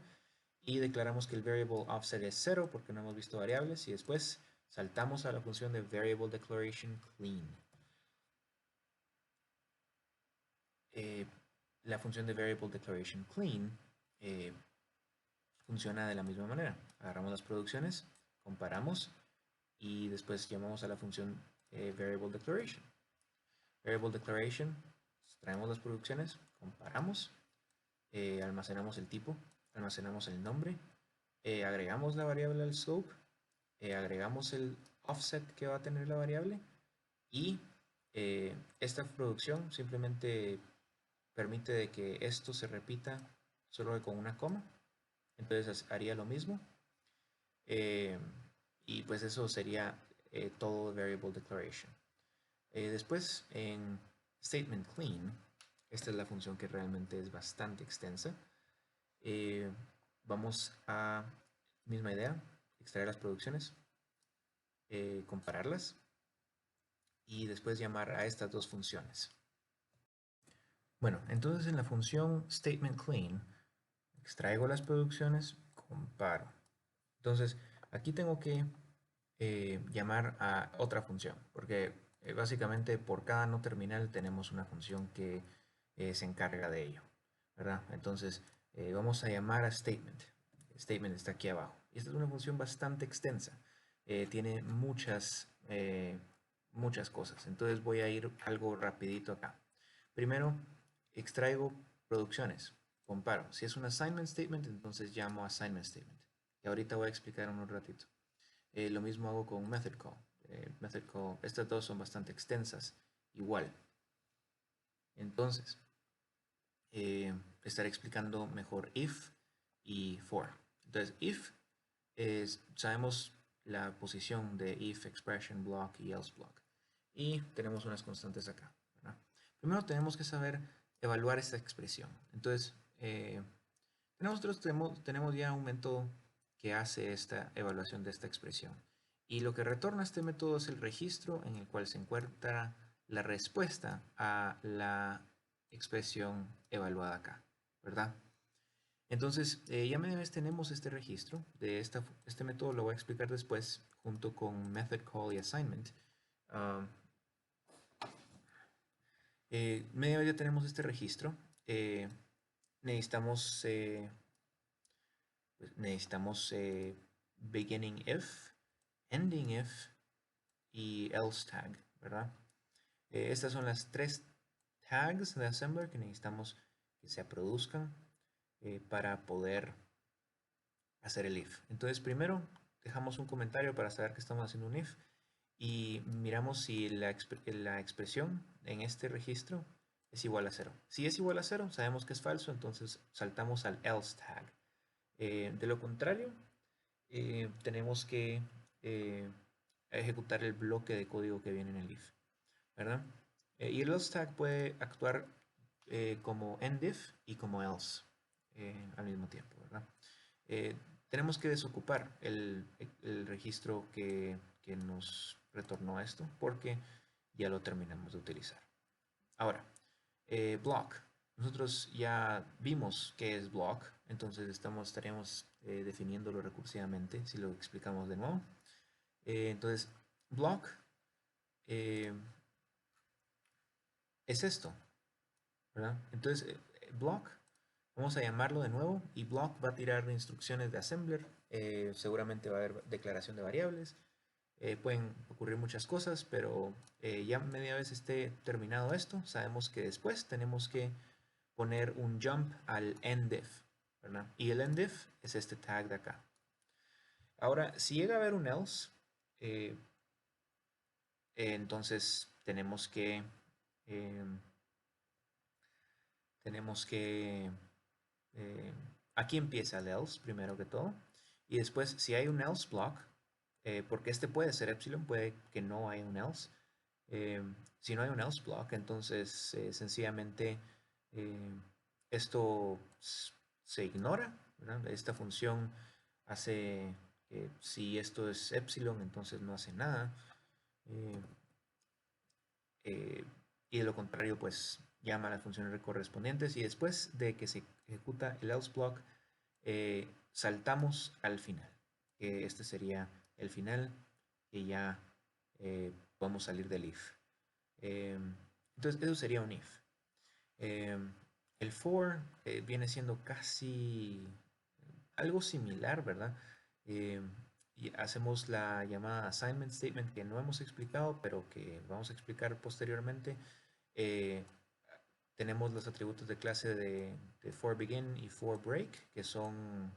Speaker 1: y declaramos que el variable offset es 0 porque no hemos visto variables y después saltamos a la función de variable declaration clean. La función de variable declaration clean funciona de la misma manera. Agarramos las producciones, comparamos y después llamamos a la función variable declaration. Variable declaration, traemos las producciones, comparamos, almacenamos el tipo, almacenamos el nombre, agregamos la variable al scope, agregamos el offset que va a tener la variable y esta producción simplemente permite de que esto se repita solo que con una coma. Entonces haría lo mismo. Y pues eso sería todo variable declaration. Después en statement clean, esta es la función que realmente es bastante extensa. Vamos a, misma idea, extraer las producciones, compararlas y después llamar a estas dos funciones. Bueno, entonces en la función statement clean extraigo las producciones, comparo. Entonces aquí tengo que llamar a otra función porque básicamente por cada no terminal tenemos una función que se encarga de ello, ¿verdad? Entonces vamos a llamar a statement. Statement está aquí abajo. Esta es una función bastante extensa. Tiene muchas cosas. Entonces voy a ir algo rapidito acá. Primero, extraigo producciones. Comparo. Si es un assignment statement, entonces llamo assignment statement. Y ahorita voy a explicar en un ratito. Lo mismo hago con method call. method call, estas dos son bastante extensas, igual. Entonces, estaré explicando mejor if y for. Entonces, if sabemos la posición de if, expression, block y else block. Y tenemos unas constantes acá, ¿verdad? Primero tenemos que saber evaluar esta expresión. Entonces, nosotros tenemos ya un método que hace esta evaluación de esta expresión. Y lo que retorna este método es el registro en el cual se encuentra la respuesta a la expresión evaluada acá, ¿verdad? Entonces, ya una vez tenemos este registro de este método, lo voy a explicar después junto con method call y assignment. Media vez ya tenemos este registro. Necesitamos beginning if, ending if y else tag, ¿verdad? Estas son las tres tags de assembler que necesitamos que se produzcan para poder hacer el if. Entonces primero dejamos un comentario para saber que estamos haciendo un if y miramos si la expresión en este registro es igual a 0. Si es igual a 0, sabemos que es falso, entonces saltamos al else tag. De lo contrario, tenemos que ejecutar el bloque de código que viene en el if, ¿verdad? Y el else tag puede actuar como end if y como else al mismo tiempo, ¿verdad? Tenemos que desocupar el registro que nos retornó esto porque ya lo terminamos de utilizar. Ahora, block. Nosotros ya vimos qué es block, entonces estaríamos definiéndolo recursivamente si lo explicamos de nuevo. Entonces, block es esto, ¿verdad? Entonces, block, vamos a llamarlo de nuevo y block va a tirar instrucciones de assembler. Seguramente va a haber declaración de variables. Pueden ocurrir muchas cosas, pero ya media vez esté terminado esto, sabemos que después tenemos que poner un jump al endif, ¿verdad? Y el endif es este tag de acá. Ahora, si llega a haber un else, entonces tenemos que aquí empieza el else primero que todo, y después si hay un else block, porque este puede ser epsilon, puede que no haya un else. Si no hay un else block, entonces sencillamente esto se ignora, ¿verdad? Esta función hace, si esto es epsilon, entonces no hace nada. Y de lo contrario, pues llama a las funciones correspondientes y después de que se ejecuta el else block, saltamos al final. Este sería el final y ya podemos salir del if. Entonces, eso sería un if. El for viene siendo casi algo similar, ¿verdad? Y hacemos la llamada assignment statement que no hemos explicado, pero que vamos a explicar posteriormente. Tenemos los atributos de clase de forBegin y forBreak, que son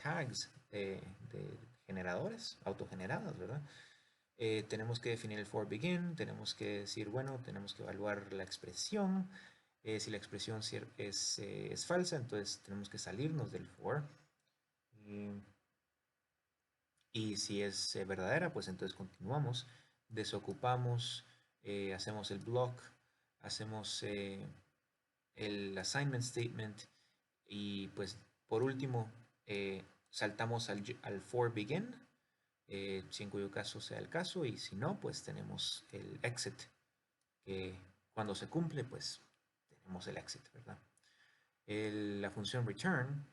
Speaker 1: tags de generadores, autogeneradas, ¿verdad? Tenemos que definir el forBegin, tenemos que decir, bueno, tenemos que evaluar la expresión. Si la expresión es falsa, entonces tenemos que salirnos del for. Y si es verdadera, pues entonces continuamos, desocupamos, hacemos el block, hacemos el assignment statement y pues por último saltamos al for begin, si en cuyo caso sea el caso, y si no, pues tenemos el exit, que cuando se cumple, pues tenemos el exit, ¿verdad? La función return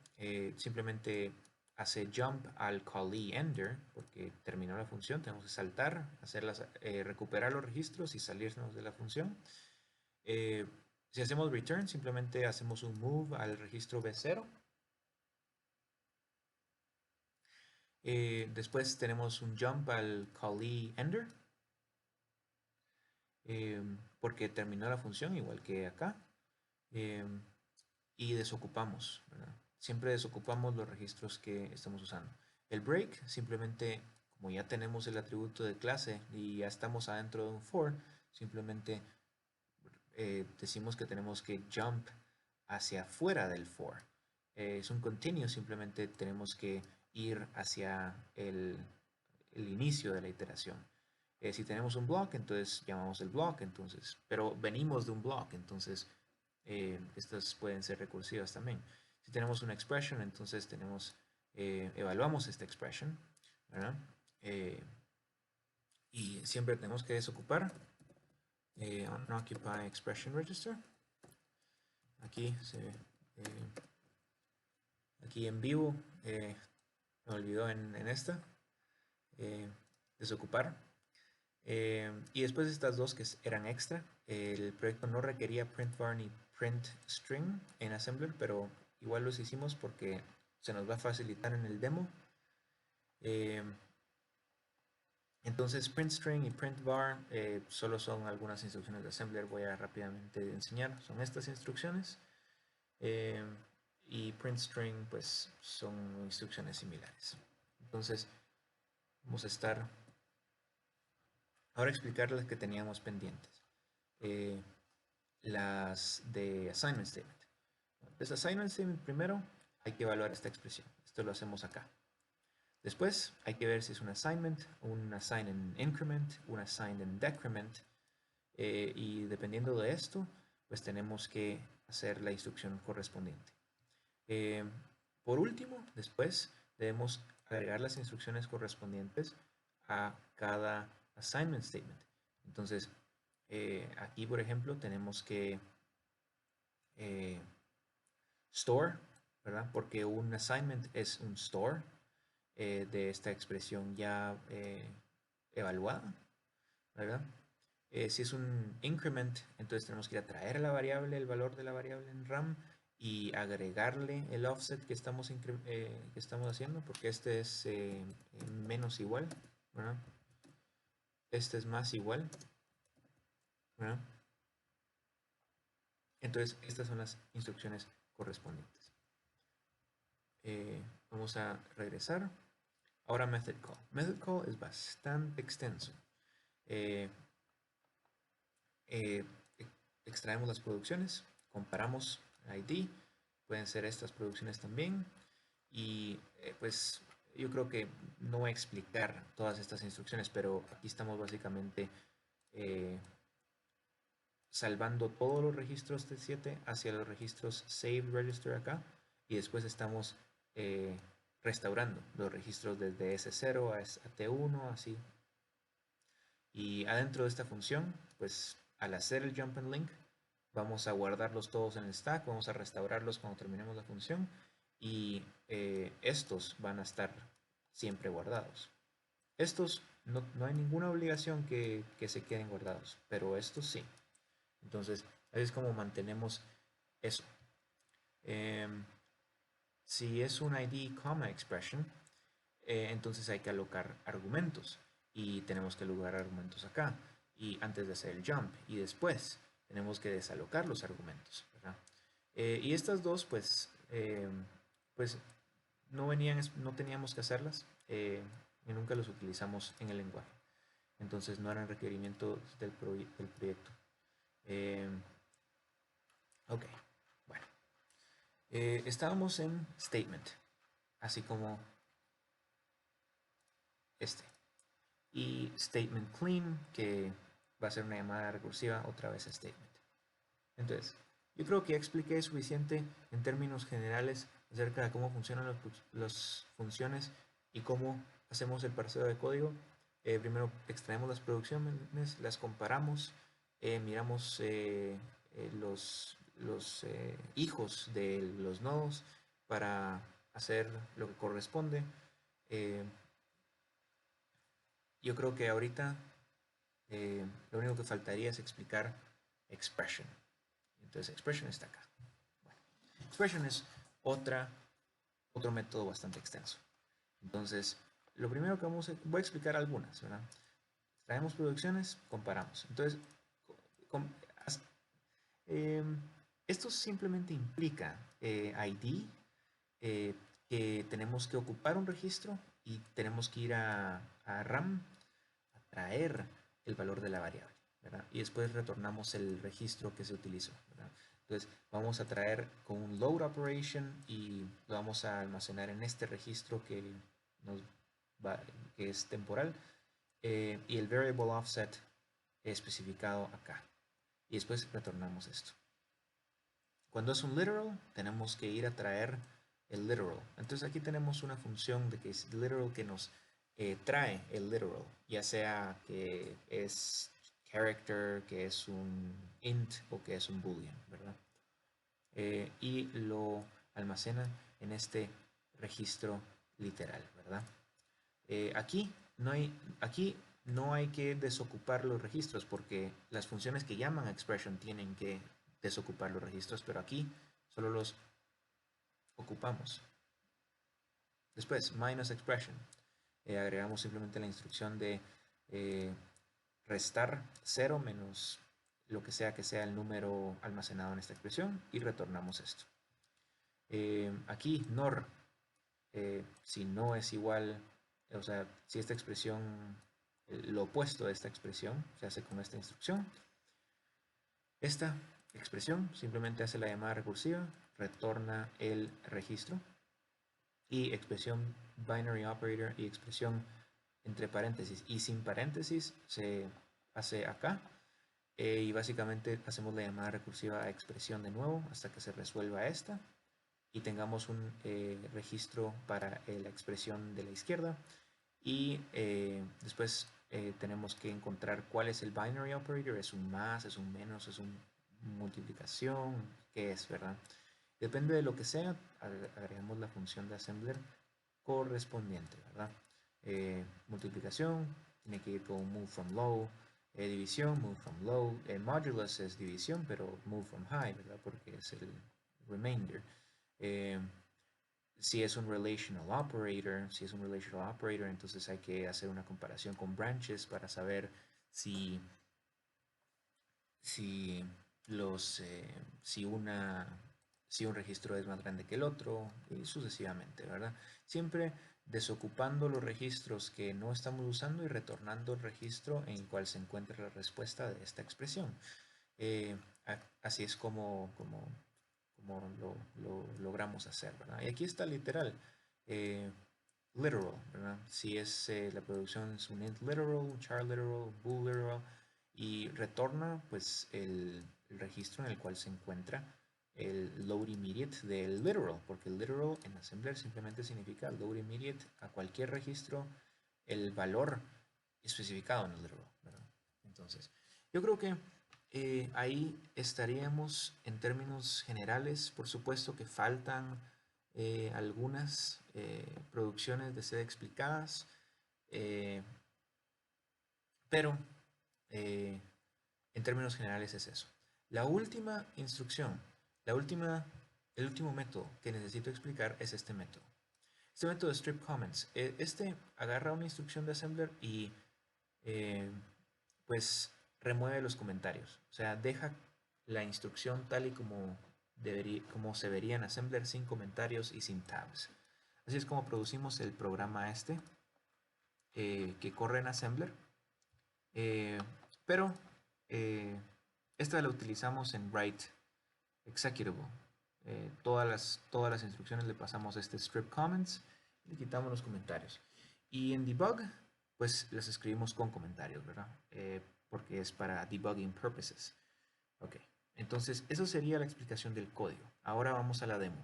Speaker 1: simplemente hace jump al callee ender, porque terminó la función, tenemos que saltar, recuperar los registros y salirnos de la función. Si hacemos return, simplemente hacemos un move al registro B0. Después tenemos un jump al callee ender, porque terminó la función, igual que acá. Y desocupamos, ¿verdad? Siempre desocupamos los registros que estamos usando. El break simplemente como ya tenemos el atributo de clase y ya estamos adentro de un for, simplemente decimos que tenemos que jump hacia afuera del for. Es un continuo, simplemente tenemos que ir hacia el inicio de la iteración. Si tenemos un block, entonces llamamos el block, entonces, pero venimos de un block, entonces estas pueden ser recursivas también. Si tenemos una expression, entonces evaluamos esta expression, ¿verdad? Y siempre tenemos que desocupar occupy expression register. Aquí aquí en vivo me olvidó en esta desocupar. Y después estas dos que eran extra, el proyecto no requería print var ni print string en assembler, pero igual los hicimos porque se nos va a facilitar en el demo. Entonces print string y print var solo son algunas instrucciones de assembler. Voy a rápidamente enseñar. Son estas instrucciones. Y print string pues son instrucciones similares. Entonces vamos a estar ahora a explicar las que teníamos pendientes. Las de assignment statement. Entonces assignment statement primero hay que evaluar esta expresión. Esto lo hacemos acá. Después hay que ver si es un assignment, un assign en increment, un assign en decrement. Y dependiendo de esto, pues tenemos que hacer la instrucción correspondiente. Por último, después debemos agregar las instrucciones correspondientes a cada assignment statement. Entonces, aquí, por ejemplo, tenemos que store, ¿verdad? Porque un assignment es un store de esta expresión ya evaluada, ¿verdad? Si es un increment, entonces tenemos que ir a traer a la variable el valor de la variable en RAM y agregarle el offset que estamos haciendo, porque este es menos igual, ¿verdad? Este es más igual, ¿verdad? Entonces estas son las instrucciones correspondientes. Vamos a regresar. Ahora method call. Method call es bastante extenso. Extraemos las producciones, comparamos ID, pueden ser estas producciones también, y pues yo creo que no voy a explicar todas estas instrucciones, pero aquí estamos básicamente salvando todos los registros T7 hacia los registros Save Register acá, y después estamos restaurando los registros desde S0 a T1, así. Y adentro de esta función, pues al hacer el jump and link, vamos a guardarlos todos en el stack, vamos a restaurarlos cuando terminemos la función, y estos van a estar siempre guardados. Estos no hay ninguna obligación que se queden guardados, pero estos sí. Entonces, así es como mantenemos eso. Si es un ID, expression, entonces hay que alocar argumentos. Y tenemos que alocar argumentos acá. Y antes de hacer el jump. Y después tenemos que desalocar los argumentos, ¿verdad? Y estas dos, pues no teníamos que hacerlas. Y nunca los utilizamos en el lenguaje. Entonces no eran requerimientos del proyecto. Ok, bueno. Estábamos en statement, así como este. Y statement clean, que va a ser una llamada recursiva otra vez a statement. Entonces, yo creo que ya expliqué suficiente en términos generales acerca de cómo funcionan las funciones y cómo hacemos el parseo de código. Primero extraemos las producciones, las comparamos, miramos los hijos de los nodos para hacer lo que corresponde. Yo creo que ahorita lo único que faltaría es explicar expression. Entonces expression está acá. Bueno, expression es otro método bastante extenso. Entonces, lo primero que voy a explicar algunas, ¿verdad? Traemos producciones, comparamos. Entonces, esto simplemente implica ID, que tenemos que ocupar un registro y tenemos que ir a RAM a traer el valor de la variable, ¿verdad? Y después retornamos el registro que se utilizó, ¿verdad? Entonces vamos a traer con un load operation y lo vamos a almacenar en este registro nos va, que es temporal, y el variable offset especificado acá. Y después retornamos esto. Cuando es un literal, tenemos que ir a traer el literal. Entonces aquí tenemos una función de que es literal que nos trae el literal, ya sea que es character, que es un int o que es un boolean, ¿verdad? Y lo almacena en este registro literal, ¿verdad? Aquí no hay que desocupar los registros porque las funciones que llaman expression tienen que desocupar los registros, pero aquí solo los ocupamos. Después, minus expression. Agregamos simplemente la instrucción de restar 0 menos lo que sea el número almacenado en esta expresión y retornamos esto. Aquí, nor, si no es igual, o sea, si esta expresión, lo opuesto de esta expresión, se hace con esta instrucción. Esta expresión simplemente hace la llamada recursiva, retorna el registro, y expresión binary operator y expresión entre paréntesis y sin paréntesis se hace acá, y básicamente hacemos la llamada recursiva a expresión de nuevo hasta que se resuelva esta y tengamos un registro para la expresión de la izquierda, y después tenemos que encontrar cuál es el binary operator, es un más, es un menos, es una multiplicación, qué es, ¿verdad? Depende de lo que sea, agregamos la función de assembler correspondiente, ¿verdad? Multiplicación tiene que ir con move from low, división, move from low, modulus es división, pero move from high, ¿verdad? Porque es el remainder. Si es un relational operator, entonces hay que hacer una comparación con branches para saber si, si, los, si, una, si un registro es más grande que el otro y sucesivamente, ¿verdad? Siempre desocupando los registros que no estamos usando y retornando el registro en el cual se encuentra la respuesta de esta expresión. Así es como lo logramos hacer, ¿verdad? Y aquí está literal, literal, ¿verdad? Si es la producción es un int literal, un char literal, un bool literal, y retorna pues el registro en el cual se encuentra el load immediate del literal, porque el literal en assembler simplemente significa load immediate a cualquier registro el valor especificado en el literal, ¿verdad? Entonces, yo creo que ahí estaríamos en términos generales. Por supuesto que faltan algunas producciones de sed explicadas, eh, pero en términos generales es eso. La última instrucción, el último método que necesito explicar es este método. Este método de strip comments. Este agarra una instrucción de assembler y pues remueve los comentarios. O sea, deja la instrucción tal y como se vería en assembler, sin comentarios y sin tabs. Así es como producimos el programa este que corre en assembler. Pero esta la utilizamos en write executable. Todas las instrucciones le pasamos este strip comments y le quitamos los comentarios. Y en debug, pues las escribimos con comentarios, ¿verdad? Porque es para debugging purposes. Ok, entonces eso sería la explicación del código. Ahora vamos a la demo.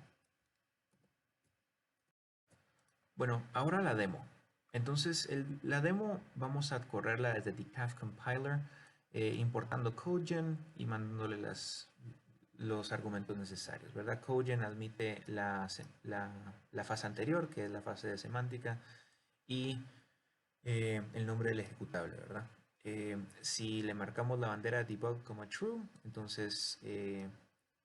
Speaker 1: Bueno, ahora la demo. Entonces, la demo vamos a correrla desde decaf compiler, importando CodeGen y mandándole los argumentos necesarios, ¿verdad? CodeGen admite la fase anterior, que es la fase de semántica, y el nombre del ejecutable, ¿verdad? Si le marcamos la bandera debug como true, entonces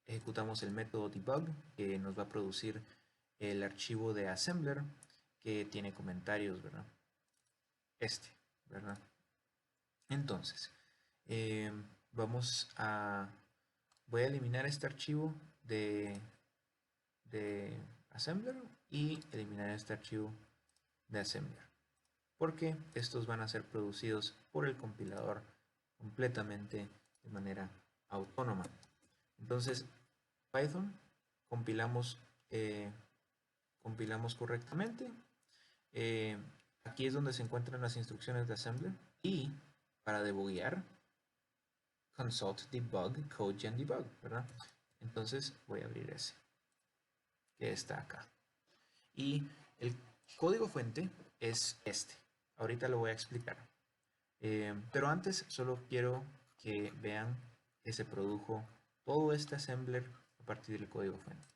Speaker 1: ejecutamos el método debug, que nos va a producir el archivo de assembler que tiene comentarios, ¿verdad? ¿Verdad? Entonces, voy a eliminar este archivo de assembler y eliminar este archivo de assembler, porque estos van a ser producidos por el compilador completamente de manera autónoma. Entonces, Python compilamos, compilamos correctamente. Aquí es donde se encuentran las instrucciones de assembler, y para debuguear, consult debug codegen debug, ¿verdad? Entonces voy a abrir ese que está acá, y el código fuente es este. Ahorita lo voy a explicar, pero antes solo quiero que vean que se produjo todo este assembler a partir del código fuente.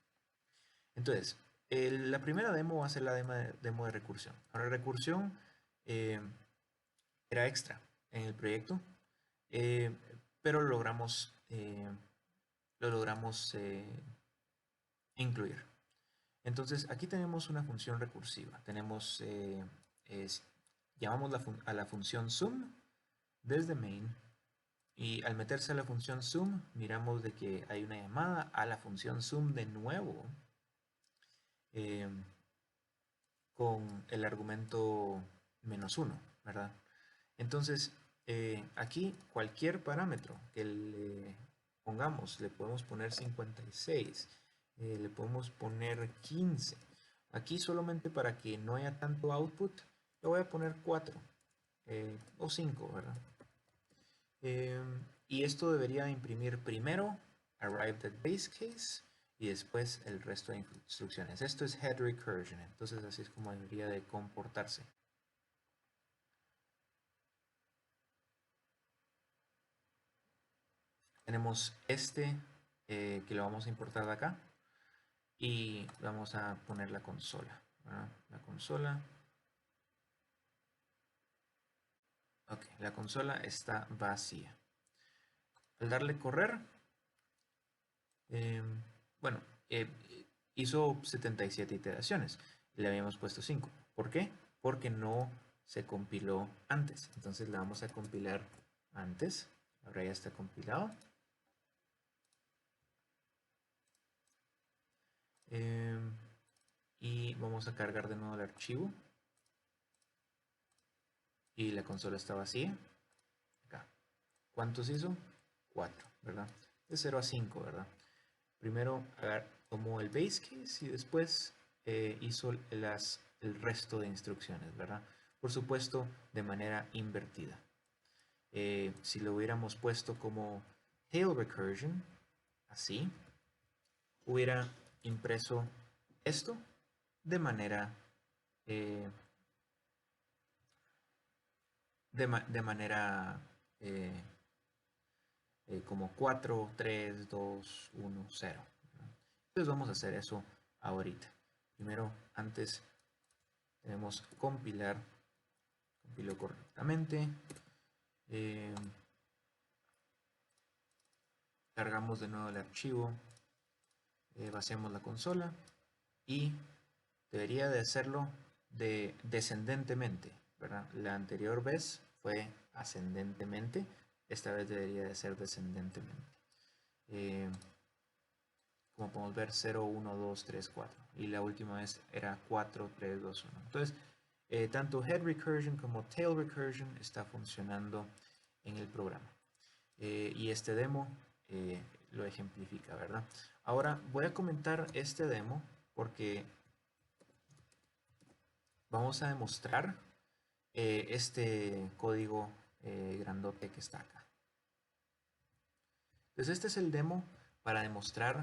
Speaker 1: Entonces, la primera demo va a ser la demo de recursión. Ahora, recursión era extra en el proyecto, eh, pero lo logramos incluir. Entonces, aquí tenemos una función recursiva. Tenemos, llamamos a la función sum desde main, y al meterse a la función sum, miramos de que hay una llamada a la función sum de nuevo, con el argumento -1, ¿verdad? Entonces, aquí cualquier parámetro que le pongamos, le podemos poner 56, le podemos poner 15. Aquí solamente para que no haya tanto output, le voy a poner 4 o 5, ¿verdad? Y esto debería imprimir primero arrived at base case y después el resto de instrucciones. Esto es head recursion, entonces así es como debería de comportarse. Tenemos este que lo vamos a importar de acá, y vamos a poner la consola, ¿verdad? La consola. Ok, la consola está vacía. Al darle correr, bueno, hizo 77 iteraciones. Le habíamos puesto 5. ¿Por qué? Porque no se compiló antes. Entonces la vamos a compilar antes. Ahora ya está compilado. Y vamos a cargar de nuevo el archivo. Y la consola está vacía. Acá. ¿Cuántos hizo? 4, ¿verdad? De 0 a 5, ¿verdad? Primero tomó el base case y después hizo el resto de instrucciones, ¿verdad? Por supuesto, de manera invertida. Si lo hubiéramos puesto como tail recursion, así, hubiera impreso esto de manera como 4, 3, 2, 1, 0. Entonces vamos a hacer eso ahorita. Primero, antes debemos compilar. Compiló correctamente. Cargamos de nuevo el archivo. Vaciamos la consola. Y debería de hacerlo descendentemente, ¿verdad? La anterior vez fue ascendentemente. Esta vez debería de ser descendentemente. Como podemos ver, 0, 1, 2, 3, 4. Y la última vez era 4, 3, 2, 1. Entonces, tanto head recursion como tail recursion está funcionando en el programa. Y este demo lo ejemplifica, ¿verdad? Ahora voy a comentar este demo porque vamos a demostrar este código grandote que está acá. Entonces este es el demo para demostrar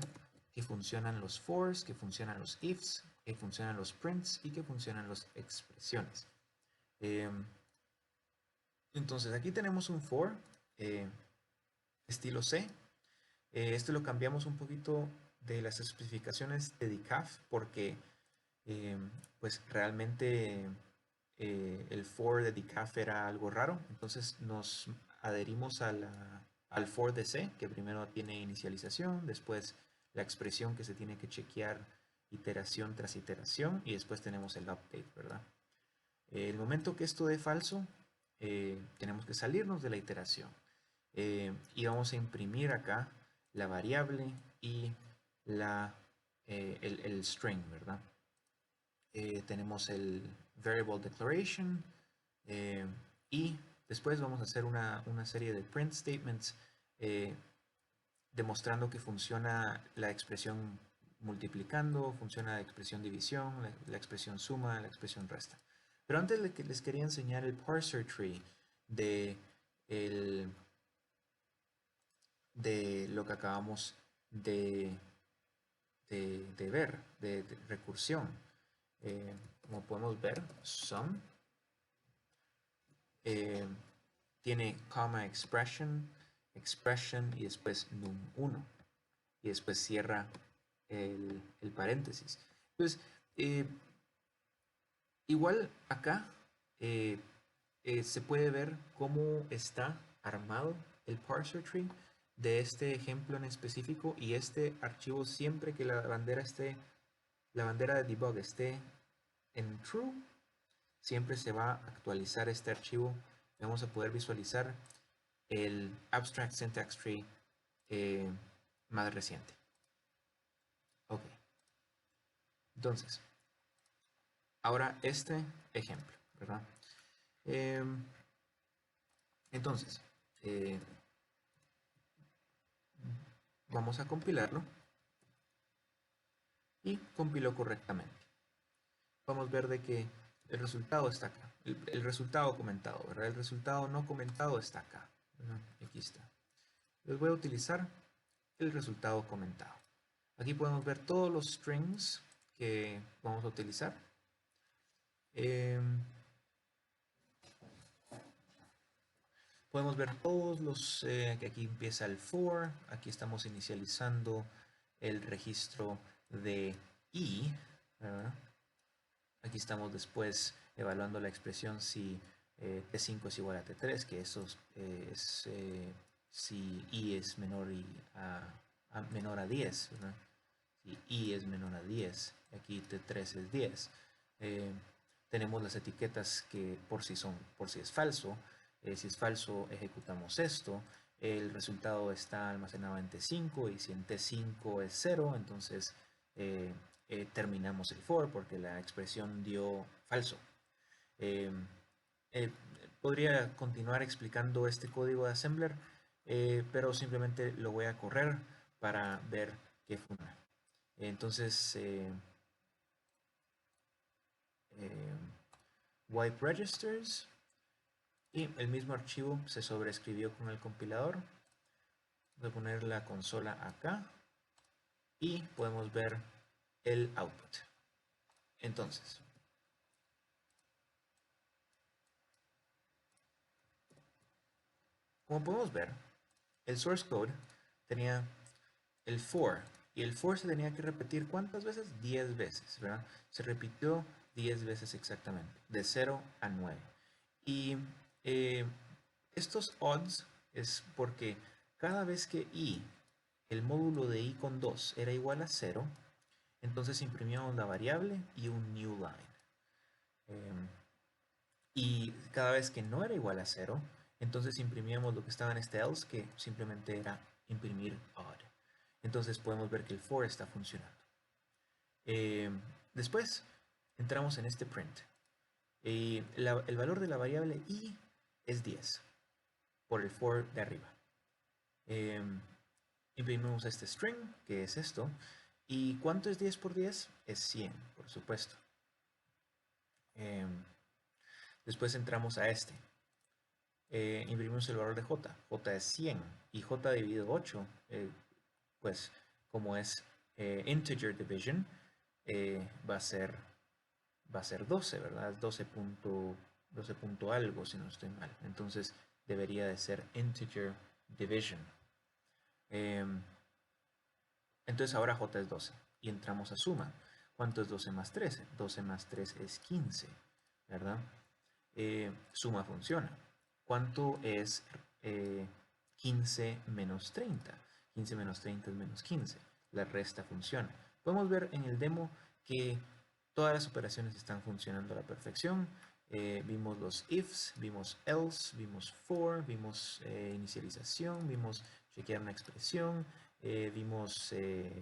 Speaker 1: que funcionan los fors, que funcionan los ifs, que funcionan los prints y que funcionan las expresiones. Entonces aquí tenemos un for estilo C. Este lo cambiamos un poquito de las especificaciones de decaf porque pues realmente el for de decaf era algo raro. Entonces nos adherimos al for de C, que primero tiene inicialización, después la expresión que se tiene que chequear iteración tras iteración, y después tenemos el update, ¿verdad? El momento que esto dé falso, tenemos que salirnos de la iteración. Y vamos a imprimir acá la variable y el string, ¿verdad? Tenemos el variable declaration, y después vamos a hacer una serie de print statements demostrando que funciona la expresión multiplicando, funciona la expresión división, la expresión suma, la expresión resta. Pero antes les quería enseñar el parser tree de, de lo que acabamos de ver, de recursión. Como podemos ver, sum tiene comma expression, expression y después num1 y después cierra el paréntesis. Entonces, igual acá se puede ver cómo está armado el parser tree de este ejemplo en específico, y este archivo, siempre que la bandera de debug esté en true, siempre se va a actualizar este archivo. Vamos a poder visualizar el abstract syntax tree más reciente. Ok. Entonces, ahora este ejemplo, ¿verdad? Entonces, vamos a compilarlo, y compiló correctamente. Vamos a ver de que el resultado está acá, el resultado comentado, ¿verdad? El resultado no comentado está acá, ¿verdad? Aquí está. Les voy a utilizar el resultado comentado. Aquí podemos ver todos los strings que vamos a utilizar. Podemos ver todos los, que aquí empieza el for, aquí estamos inicializando el registro de i, ¿verdad? Aquí estamos después evaluando la expresión si T5 es igual a T3, que eso es si i es menor, menor a 10, ¿verdad? Si i es menor a 10, aquí T3 es 10. Tenemos las etiquetas que por si es falso. Si es falso, ejecutamos esto. El resultado está almacenado en T5, y si en T5 es 0, entonces terminamos el for porque la expresión dio falso. Podría continuar explicando este código de assembler, pero simplemente lo voy a correr para ver qué funciona. Entonces, wipe registers, y el mismo archivo se sobreescribió con el compilador. Voy a poner la consola acá y podemos ver el output. Entonces, como podemos ver, el source code tenía el for, y el for se tenía que repetir ¿cuántas veces? 10 veces, ¿verdad? Se repitió 10 veces exactamente, de 0 a 9. Y estos odds es porque cada vez que i, el módulo de i con 2 era igual a 0, entonces imprimíamos la variable y un new line. Y cada vez que no era igual a 0, entonces imprimíamos lo que estaba en este else, que simplemente era imprimir odd. Entonces podemos ver que el for está funcionando. Después entramos en este print. El valor de la variable i es 10 por el for de arriba. Imprimimos este string, que es esto. ¿Y cuánto es 10 por 10? Es 100, por supuesto. Después entramos a este. Imprimimos el valor de j. J es 100 y j dividido 8, pues como es integer division, va a ser 12, ¿verdad? 12 punto algo, si no estoy mal. Entonces debería de ser integer division. Entonces ahora j es 12 y entramos a suma. ¿Cuánto es 12 más 13? 12 más 3 es 15, ¿verdad? Suma funciona. ¿Cuánto es 15 menos 30? 15 menos 30 es menos 15. La resta funciona. Podemos ver en el demo que todas las operaciones están funcionando a la perfección. Vimos los ifs, vimos else, vimos for, vimos inicialización, vimos chequear una expresión, vimos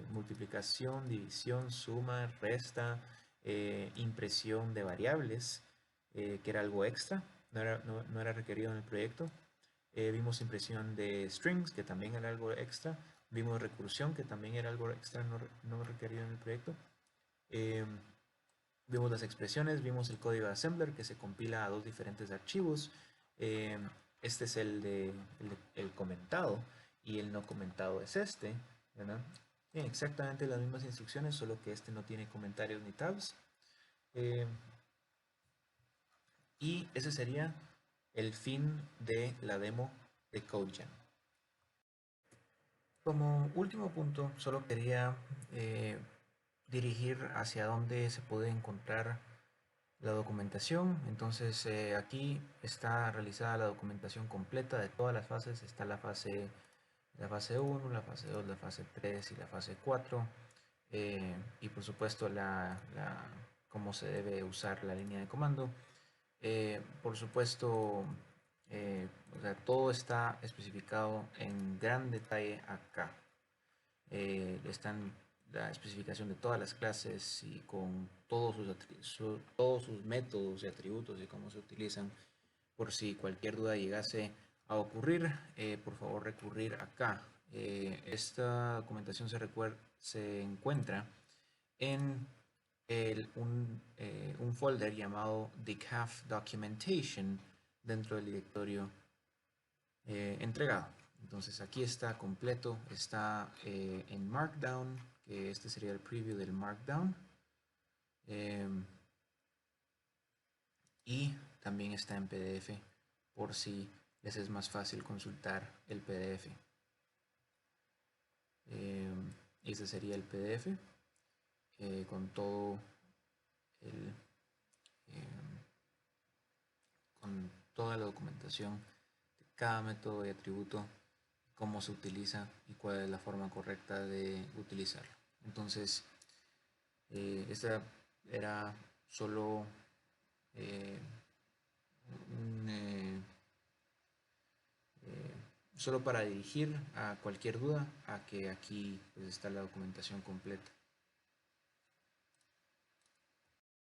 Speaker 1: multiplicación, división, suma, resta, impresión de variables, que era algo extra, no era requerido en el proyecto. Vimos impresión de strings, que también era algo extra. Vimos recursión, que también era algo extra no requerido en el proyecto. Eh, Vimos las expresiones, vimos el código de assembler que se compila a dos diferentes archivos. Eh, este es el comentado y el no comentado es este, ¿verdad? Tiene exactamente las mismas instrucciones, solo que este no tiene comentarios ni tabs. Eh, y ese sería el fin de la demo de CodeGen. Como último punto, solo quería eh, dirigir hacia dónde se puede encontrar la documentación. Entonces aquí está realizada la documentación completa de todas las fases. Está la fase 1, la fase 2, la fase 3 y la fase 4. Y por supuesto cómo se debe usar la línea de comando. Por supuesto, o sea, todo está especificado en gran detalle acá. Están la especificación de todas las clases y con todos sus métodos y atributos y cómo se utilizan. Por si cualquier duda llegase a ocurrir, por favor recurrir acá. Esta documentación se encuentra en un folder llamado decaf documentation dentro del directorio entregado. Entonces aquí está completo, está en Markdown, que este sería el preview del Markdown. Y también está en PDF por si les es más fácil consultar el PDF. Este sería el PDF con todo el, eh, con toda la documentación de cada método y atributo, cómo se utiliza y cuál es la forma correcta de utilizarlo. Entonces, esta era solo eh, un, solo para dirigir a cualquier duda a que aquí pues, está la documentación completa.